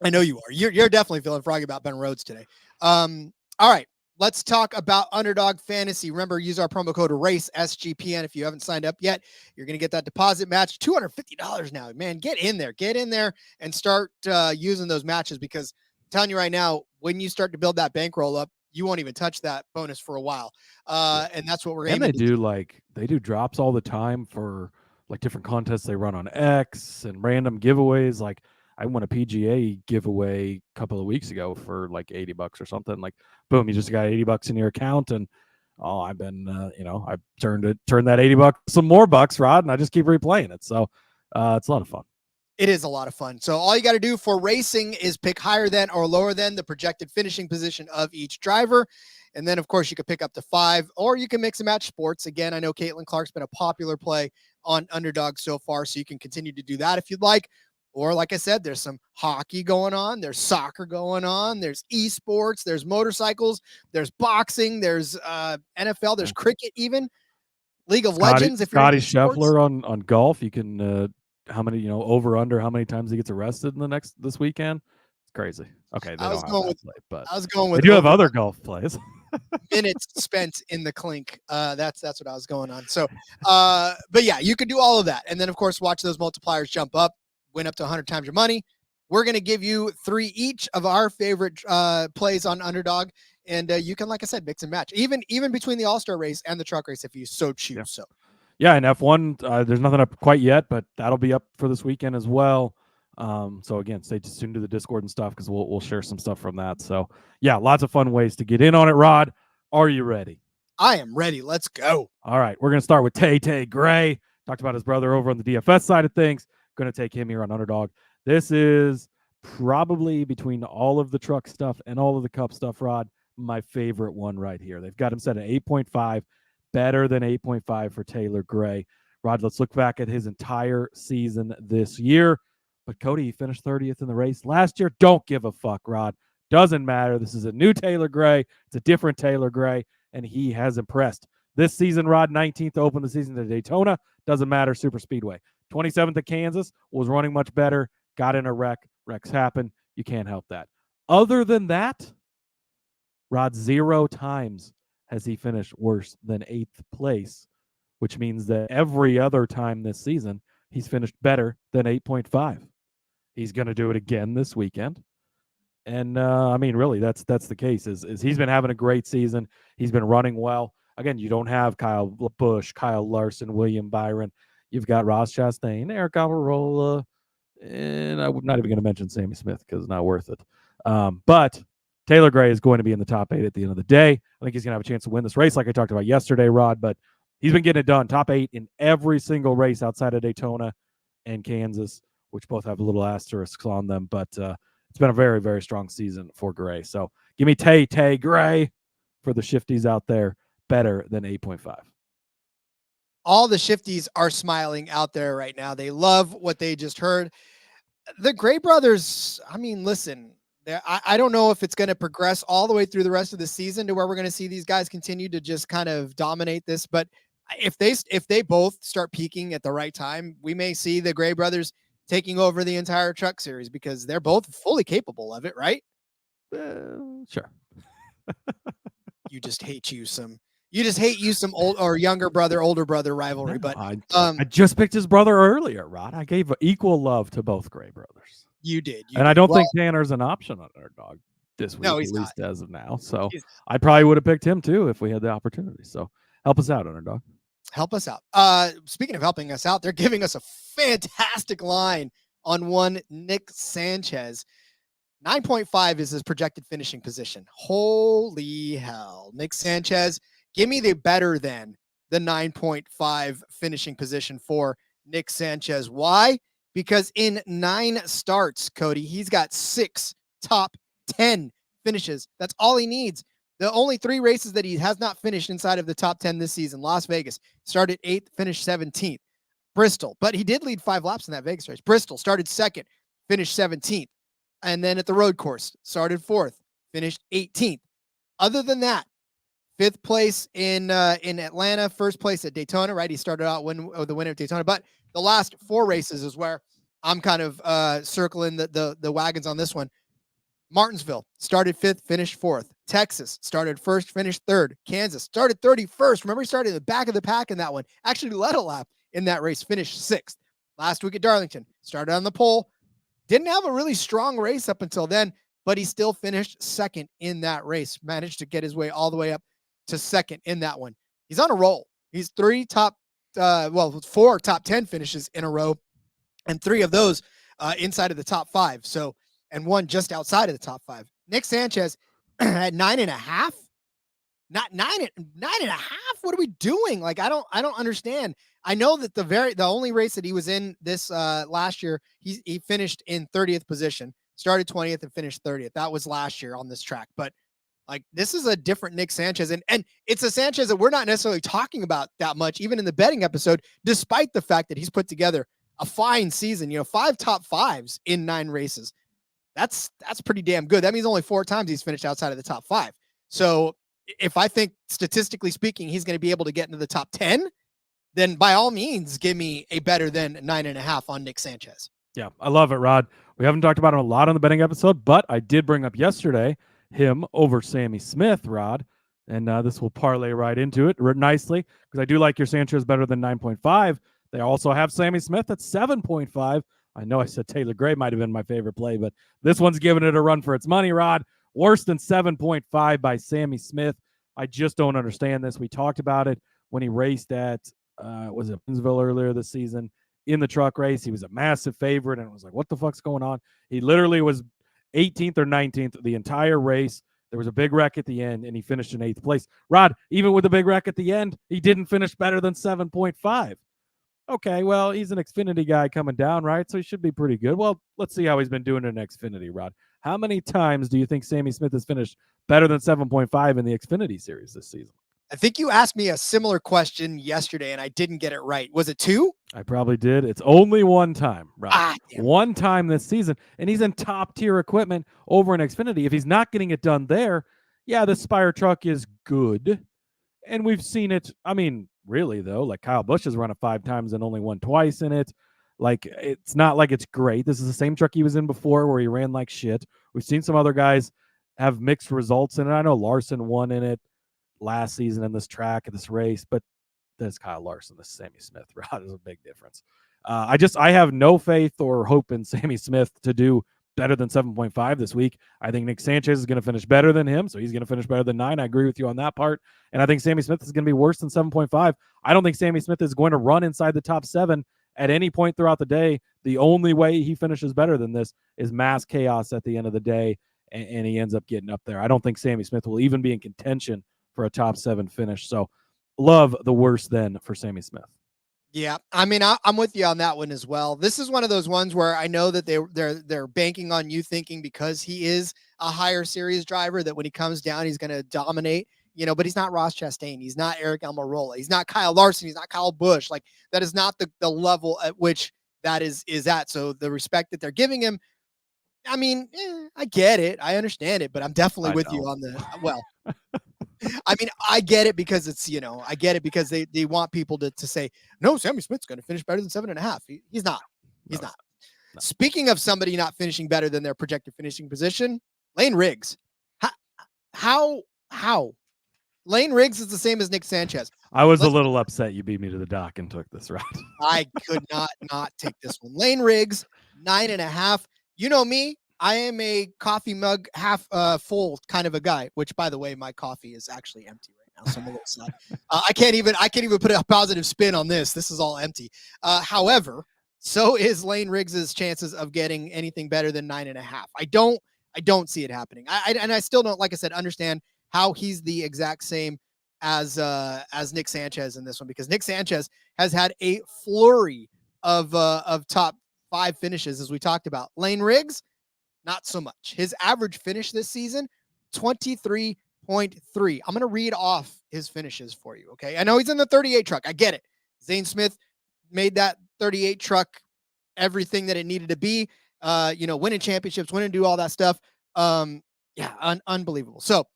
I know you are. You're definitely feeling froggy about Ben Rhodes today. All right. Let's talk about Underdog Fantasy. Remember, use our promo code RACE, SGPN. If you haven't signed up yet, you're going to get that deposit match, $250 now. Man, get in there and start using those matches, because I'm telling you right now, when you start to build that bankroll up, you won't even touch that bonus for a while. And that's what we're aiming to do. They do drops all the time for like different contests they run on X and random giveaways. Like I won a PGA giveaway a couple of weeks ago for like $80 or something. Like, boom, you just got $80 in your account, and I've been, I turned that $80 some more bucks, Rod, and I just keep replaying it. So it's a lot of fun. It is a lot of fun. So all you got to do for racing is pick higher than or lower than the projected finishing position of each driver. And then, of course, you could pick up to 5, or you can mix and match sports. Again, I know Caitlin Clark's been a popular play on Underdog so far, so you can continue to do that if you'd like. Or like I said, there's some hockey going on. There's soccer going on. There's esports. There's motorcycles. There's boxing. There's NFL. There's cricket even. League of Legends. If Scotty you're into sports. Scheffler on golf, you can how many over under how many times he gets arrested in this weekend? It's crazy. Okay, they don't have that play, but I was going with they do have other golf plays. minutes spent in the clink. That's what I was going on. So, but yeah, you could do all of that, and then of course watch those multipliers jump up, win up to 100 times your money. We're gonna give you 3 each of our favorite plays on Underdog. And you can, like I said, mix and match, even between the All-Star race and the truck race if you so choose. Yeah. So, yeah, and F1, there's nothing up quite yet, but that'll be up for this weekend as well. So again, stay tuned to the Discord and stuff because we'll share some stuff from that. So yeah, lots of fun ways to get in on it. Rod, are you ready? I am ready. Let's go. All right, we're gonna start with Tay Gray. Talked about his brother over on the DFS side of things. Going to take him here on Underdog. This is probably between all of the truck stuff and all of the cup stuff, Rod, my favorite one right here. They've got him set at 8.5, better than 8.5 for Taylor Gray. Rod, let's look back at his entire season this year. But Cody, he finished 30th in the race last year. Don't give a fuck, Rod. Doesn't matter. This is a new Taylor Gray. It's a different Taylor Gray, and he has impressed. This season, Rod, 19th to open the season at Daytona. Doesn't matter, Super Speedway. 27th at Kansas, was running much better, got in a wreck. Wrecks happen. You can't help that. Other than that, Rod, 0 times has he finished worse than 8th place, which means that every other time this season, he's finished better than 8.5. He's going to do it again this weekend. And, I mean, really, that's the case. Is he's been having a great season. He's been running well. Again, you don't have Kyle Busch, Kyle Larson, William Byron. You've got Ross Chastain, Eric Almirola, and I'm not even going to mention Sammy Smith because it's not worth it. But Taylor Gray is going to be in the top 8 at the end of the day. I think he's going to have a chance to win this race like I talked about yesterday, Rod, but he's been getting it done. Top 8 in every single race outside of Daytona and Kansas, which both have a little asterisks on them, but it's been a very, very strong season for Gray. So give me Tay Gray for the shifties out there, better than 8.5. All the shifties are smiling out there right now. They love what they just heard. The Gray brothers, I mean, listen, I don't know if it's going to progress all the way through the rest of the season to where we're going to see these guys continue to just kind of dominate this. But if they both start peaking at the right time, we may see the Gray brothers taking over the entire truck series because they're both fully capable of it, right? Sure. You just hate some old or younger brother, older brother rivalry. But I just picked his brother earlier, Rod. I gave equal love to both Gray brothers. You did. I don't think Tanner's an option on Underdog this week, no, he's at least not. as of now. So I probably would have picked him too if we had the opportunity. So help us out, Underdog. Help us out. Speaking of helping us out, they're giving us a fantastic line on one Nick Sanchez. 9.5 is his projected finishing position. Holy hell. Nick Sanchez, give me the better than the 9.5 finishing position for Nick Sanchez. Why? Because in 9 starts, Cody, he's got 6 top 10 finishes. That's all he needs. The only 3 races that he has not finished inside of the top 10 this season: Las Vegas, started 8th, finished 17th. Bristol, but he did lead 5 laps in that Vegas race. Bristol started 2nd, finished 17th. And then at the road course, started 4th, finished 18th. Other than that, 5th place in Atlanta, 1st place at Daytona, right? He started out the winner at Daytona, but the last 4 races is where I'm kind of circling the wagons on this one. Martinsville started 5th, finished 4th. Texas started 1st, finished 3rd. Kansas started 31st. Remember, he started in the back of the pack in that one. Actually led a lap in that race, finished 6th. Last week at Darlington, started on the pole. Didn't have a really strong race up until then, but he still finished 2nd in that race. Managed to get his way all the way up to 2nd in that one. He's on a roll. He's 4 top 10 finishes in a row, and 3 of those inside of the top 5. So, and 1 just outside of the top 5. Nick Sanchez at 9.5. Not 9.5. What are we doing? Like, I don't understand. I know that the only race that he was in this last year, he finished in 30th position, started 20th and finished 30th. That was last year on this track. But like, this is a different Nick Sanchez, and it's a Sanchez that we're not necessarily talking about that much, even in the betting episode, despite the fact that he's put together a fine season. 5 top 5s in 9 races. That's pretty damn good. That means only 4 times he's finished outside of the top 5. So if I think statistically speaking, he's going to be able to get into the top 10, then by all means, give me a better than 9.5 on Nick Sanchez. Yeah, I love it, Rod. We haven't talked about him a lot on the betting episode, but I did bring up yesterday him over Sammy Smith, Rod. And this will parlay right into it nicely because I do like your Sanchez better than 9.5. They also have Sammy Smith at 7.5. I know I said Taylor Gray might have been my favorite play, but this one's giving it a run for its money, Rod. Worse than 7.5 by Sammy Smith. I just don't understand this. We talked about it when he raced at, was it Pennsville earlier this season in the truck race. He was a massive favorite, and it was like, what the fuck's going on? He literally was 18th or 19th the entire race. There was a big wreck at the end, and he finished in 8th place. Rod, even with the big wreck at the end, he didn't finish better than 7.5. Okay, well, he's an Xfinity guy coming down, right? So he should be pretty good. Well, let's see how he's been doing in Xfinity, Rod. How many times do you think Sammy Smith has finished better than 7.5 in the Xfinity Series this season? I think you asked me a similar question yesterday, and I didn't get it right. Was it 2? I probably did. It's only one time, Rod. Damn. One time this season, and he's in top-tier equipment over in Xfinity. If he's not getting it done there, yeah, the Spire truck is good, and we've seen it. I mean, really, though, like Kyle Busch has run it 5 times and only won twice in it. Like, it's not like it's great. This is the same truck he was in before where he ran like shit. We've seen some other guys have mixed results in it. I know Larson won in it last season in this track, in this race, but that's Kyle Larson. This is Sammy Smith. Rod, is a big difference. I have no faith or hope in Sammy Smith to do better than 7.5 this week. I think Nick Sanchez is going to finish better than him, so he's going to finish better than 9. I agree with you on that part. And I think Sammy Smith is going to be worse than 7.5. I don't think Sammy Smith is going to run inside the top 7 at any point throughout the day. The only way he finishes better than this is mass chaos at the end of the day, and he ends up getting up there. I don't think Sammy Smith will even be in contention for a top 7 finish. So love the worse than for Sammy Smith. Yeah, I mean, I'm with you on that one as well. This is one of those ones where I know that they're banking on you thinking because he is a higher series driver that when he comes down he's going to dominate. But he's not Ross Chastain, he's not Eric Almirola, he's not Kyle Larson, he's not Kyle Busch. Like, that is not the level at which that is at. So the respect that they're giving him, I mean, I get it, I understand it, but I'm definitely with you on the I mean, I get it because it's, I get it because they want people to say, no, Sammy Smith's going to finish better than 7.5. He's not. He's not. No. Speaking of somebody not finishing better than their projected finishing position, Lane Riggs. How? Lane Riggs is the same as Nick Sanchez. I was a little upset you beat me to the dock and took this route. I could not take this one. Lane Riggs, 9.5. You know me. I am a coffee mug half full kind of a guy, which, by the way, my coffee is actually empty right now, so I'm a little sad. I can't even put a positive spin on this. This is all empty. However, so is Lane Riggs's chances of getting anything better than 9.5. I don't see it happening. I still don't, like I said, understand how he's the exact same as Nick Sanchez in this one, because Nick Sanchez has had a flurry of top 5 finishes, as we talked about. Lane Riggs, not so much. His average finish this season, 23.3. I'm going to read off his finishes for you, okay? I know he's in the 38 truck. I get it. Zane Smith made that 38 truck everything that it needed to be, winning championships, do all that stuff. Unbelievable. So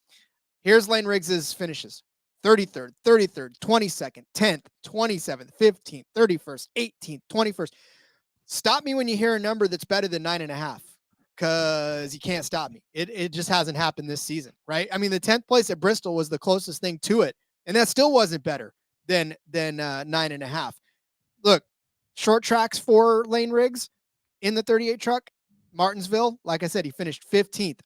here's Lane Riggs's finishes. 33rd, 22nd, 10th, 27th, 15th, 31st, 18th, 21st. Stop me when you hear a number that's better than 9.5. Because you can't stop me. It just hasn't happened this season, right? I mean, the 10th place at Bristol was the closest thing to it, and that still wasn't better than 9.5. Look, short tracks for Lane Riggs in the 38 truck, Martinsville, like I said, he finished 15th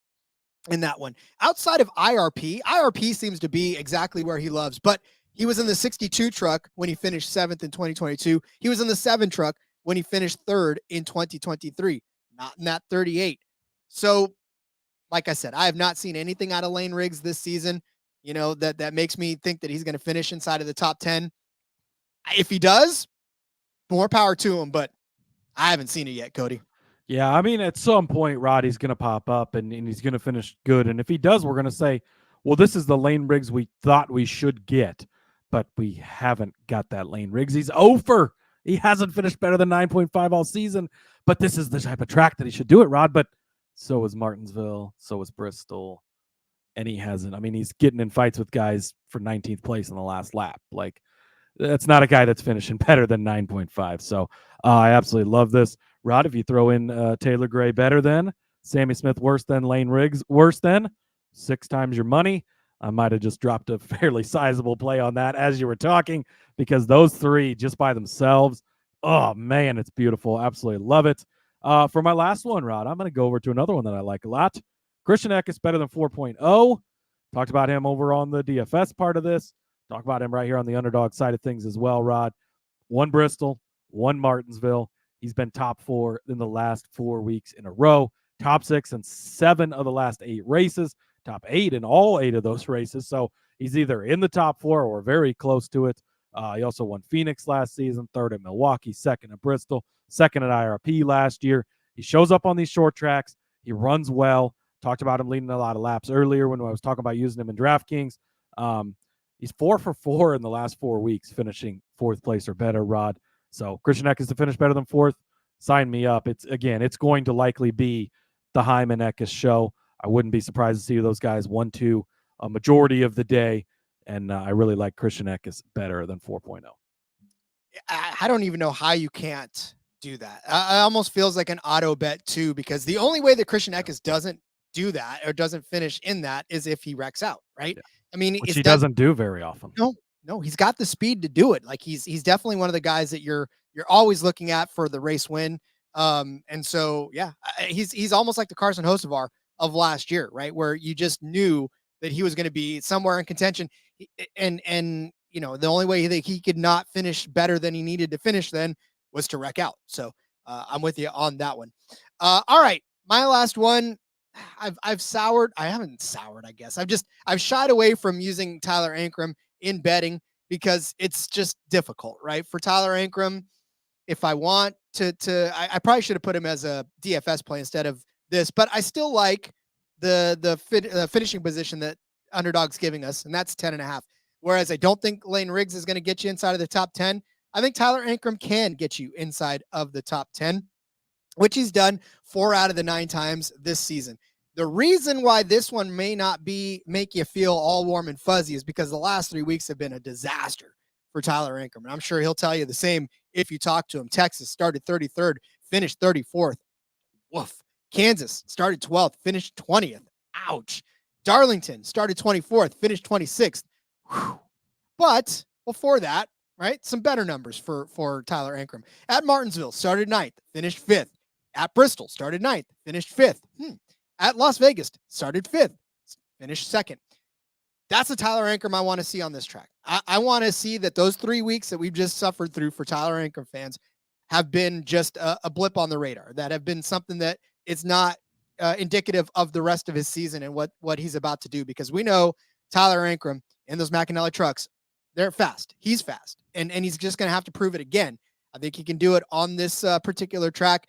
in that one. Outside of IRP seems to be exactly where he loves, but he was in the 62 truck when he finished 7th in 2022. He was in the 7 truck when he finished 3rd in 2023. Not in that 38. So, like I said, I have not seen anything out of Lane Riggs this season, that makes me think that he's going to finish inside of the top 10. If he does, more power to him, but I haven't seen it yet, Cody. Yeah, I mean, at some point, Rod, he's going to pop up and he's going to finish good. And if he does, we're going to say, well, this is the Lane Riggs we thought we should get, but we haven't got that Lane Riggs. He's over He hasn't finished better than 9.5 all season, but this is the type of track that he should do it, Rod. But so is Martinsville, so is Bristol, and he hasn't. I mean, he's getting in fights with guys for 19th place in the last lap. Like, that's not a guy that's finishing better than 9.5. So I absolutely love this. Rod, if you throw in Taylor Gray better than, Sammy Smith worse than, Lane Riggs worse than, 6 times your money. I might have just dropped a fairly sizable play on that as you were talking, because those 3 just by themselves, oh man, it's beautiful. Absolutely love it. For my last one, Rod, I'm going to go over to another one that I like a lot. Christian Eckes better than 4.0. Talked about him over on the DFS part of this. Talk about him right here on the underdog side of things as well, Rod. 1 Bristol, 1 Martinsville. He's been top 4 in the last 4 weeks in a row. Top 6 in 7 of the last 8 races. Top 8 in all 8 of those races. So he's either in the top 4 or very close to it. He also won Phoenix last season, 3rd at Milwaukee, 2nd at Bristol, 2nd at IRP last year. He shows up on these short tracks. He runs well. Talked about him leading a lot of laps earlier when I was talking about using him in DraftKings. He's 4 for 4 in the last 4 weeks, finishing 4th place or better, Rod. So Christian Eckes to finish better than 4th. Sign me up. It's going to likely be the Hyman Eckes show. I wouldn't be surprised to see those guys 1-2 a majority of the day. And I really like Christian Eckes better than 4.0. I don't even know how you can't do that. I almost feels like an auto bet too, because the only way that Christian Eckes doesn't do that or doesn't finish in that is if he wrecks out, right? Yeah. I mean, which he doesn't do very often. No, he's got the speed to do it. Like he's definitely one of the guys that you're always looking at for the race win. And so, yeah, he's almost like the Carson Hocevar of last year, right? Where you just knew that he was going to be somewhere in contention. And, you know, the only way that he could not finish better than he needed to finish then was to wreck out. So I'm with you on that one. All right. My last one, I've soured. I haven't soured, I guess. I've shied away from using Tyler Ankrum in betting because it's just difficult, right? For Tyler Ankrum, if I want I probably should have put him as a DFS play instead of this, but I still like the finishing position that Underdog's giving us, and that's 10.5. Whereas I don't think Lane Riggs is going to get you inside of the top 10. I think Tyler Ankrum can get you inside of the top 10, which he's done 4 out of the 9 times this season. The reason why this one may not make you feel all warm and fuzzy is because the last 3 weeks have been a disaster for Tyler Ankrum. And I'm sure he'll tell you the same if you talk to him. Texas started 33rd, finished 34th. Woof. Kansas started 12th, finished 20th. Ouch. Darlington started 24th, finished 26th. Whew. But before that, right, some better numbers for Tyler Ankrum. At Martinsville, started 9th, finished 5th. At Bristol, started 9th, finished 5th. At Las Vegas, started 5th, finished 2nd. That's the Tyler Ankrum I want to see on this track. I want to see that those 3 weeks that we've just suffered through for Tyler Ankrum fans have been just a blip on the radar, that have been something that it's not indicative of the rest of his season and what he's about to do, because we know Tyler Ankrum and those McAnally trucks, they're fast. He's fast, and he's just going to have to prove it again. I think he can do it on this particular track.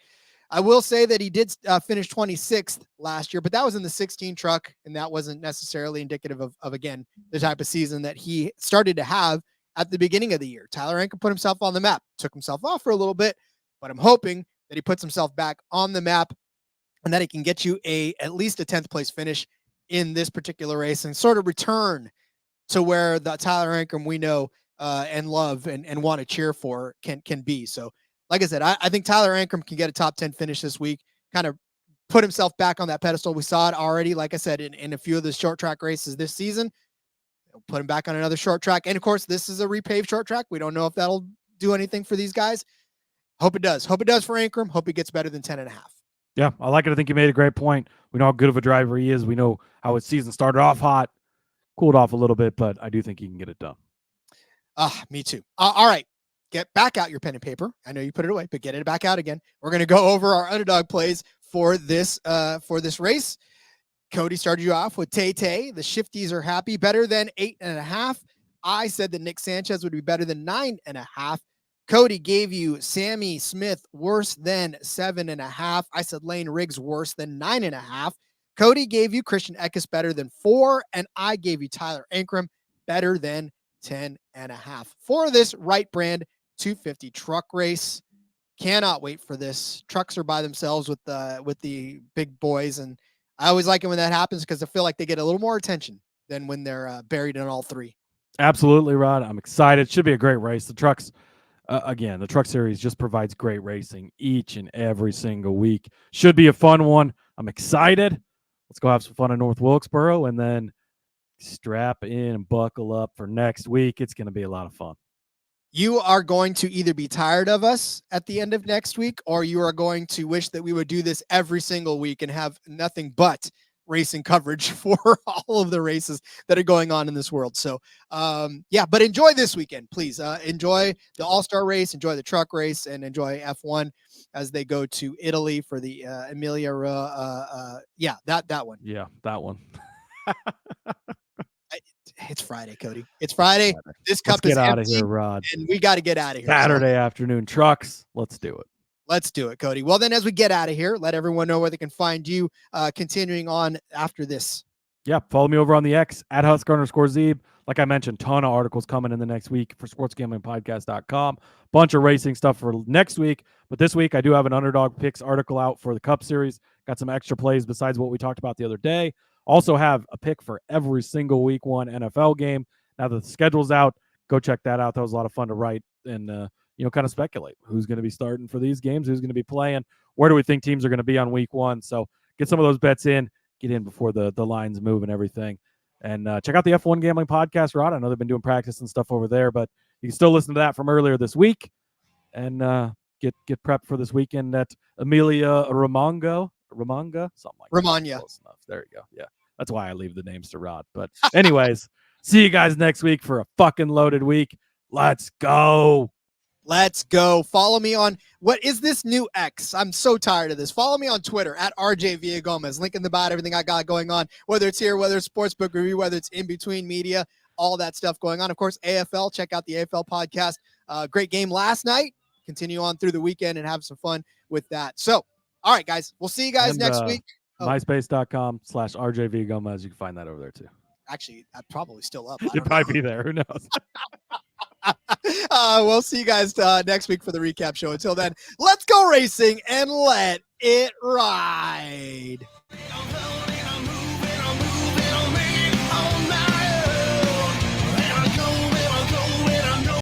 I will say that he did finish 26th last year, but that was in the 16 truck, and that wasn't necessarily indicative of again, the type of season that he started to have at the beginning of the year. Tyler Ankrum put himself on the map, took himself off for a little bit, but I'm hoping that he puts himself back on the map and that he can get you at least a 10th place finish in this particular race and sort of return to where the Tyler Ankrum we know and love and want to cheer for can be. So, like I said, I think Tyler Ankrum can get a top 10 finish this week, kind of put himself back on that pedestal. We saw it already, like I said, in a few of the short track races this season. Put him back on another short track. And, of course, this is a repaved short track. We don't know if that'll do anything for these guys. Hope it does. Hope it does for Ankrum. Hope he gets better than 10.5. Yeah, I like it. I think you made a great point. We know how good of a driver he is. We know how his season started off hot, cooled off a little bit, but I do think he can get it done. Me too. All right. Get back out your pen and paper. I know you put it away, but get it back out again. We're going to go over our underdog plays for this race. Cody started you off with Tay. The shifties are happy. Better than 8.5. I said that Nick Sanchez would be better than 9.5. Cody gave you Sammy Smith worse than 7.5. I said Lane Riggs worse than 9.5. Cody gave you Christian Eckes better than 4, and I gave you Tyler Ankrum better than 10.5 for this Wright Brand 250 truck race. Cannot wait for this. Trucks are by themselves with the big boys, and I always like it when that happens because I feel like they get a little more attention than when they're buried in all three. Absolutely, Rod. I'm excited. Should be a great race. The trucks, again, the Truck Series just provides great racing each and every single week. Should be a fun one. I'm excited. Let's go have some fun in North Wilkesboro and then strap in and buckle up for next week. It's going to be a lot of fun. You are going to either be tired of us at the end of next week, or you are going to wish that we would do this every single week and have nothing but racing coverage for all of the races that are going on in this world. So, but enjoy this weekend, please. Enjoy the All-Star race, enjoy the truck race, and enjoy F1 as they go to Italy for the Emilia. That one. Yeah, that one. It's Friday, Cody. It's Friday. This cup Let's is get out of empty, here, Rod. and we got to get out of here. Saturday afternoon trucks. Let's do it. Let's do it, Cody. Well, then as we get out of here, let everyone know where they can find you continuing on after this. Yeah, follow me over on the X at Husker_Zeeb. Like I mentioned, ton of articles coming in the next week for sportsgamblingpodcast.com. Bunch of racing stuff for next week. But this week, I do have an Underdog Picks article out for the Cup Series. Got some extra plays besides what we talked about the other day. Also have a pick for every single week one NFL game. Now that the schedule's out, go check that out. That was a lot of fun to write and kind of speculate who's going to be starting for these games, who's going to be playing, where do we think teams are going to be on week one. So get some of those bets in, get in before the lines move and everything. And check out the F1 Gambling Podcast, Rod. I know they've been doing practice and stuff over there, but you can still listen to that from earlier this week and get prepped for this weekend at Emilia Romagna, something like Romagna. that. Close enough. There you go. Yeah, that's why I leave the names to Rod. But anyways, see you guys next week for a fucking loaded week. Let's go. Let's go. Follow me on what is this new X? I'm so tired of this. Follow me on Twitter at RJ Villagomez. Link in the bio, everything I got going on, whether it's here, whether it's Sportsbook Review, whether it's in between media, all that stuff going on. Of course, AFL. Check out the AFL podcast. Great game last night. Continue on through the weekend and have some fun with that. So, all right, guys. We'll see you guys next week. MySpace.com/RJ Villagomez. You can find that over there too. Actually, I'm probably still up. It might be there. Who knows? We'll see you guys next week for the recap show. Until then, let's go racing and let it ride.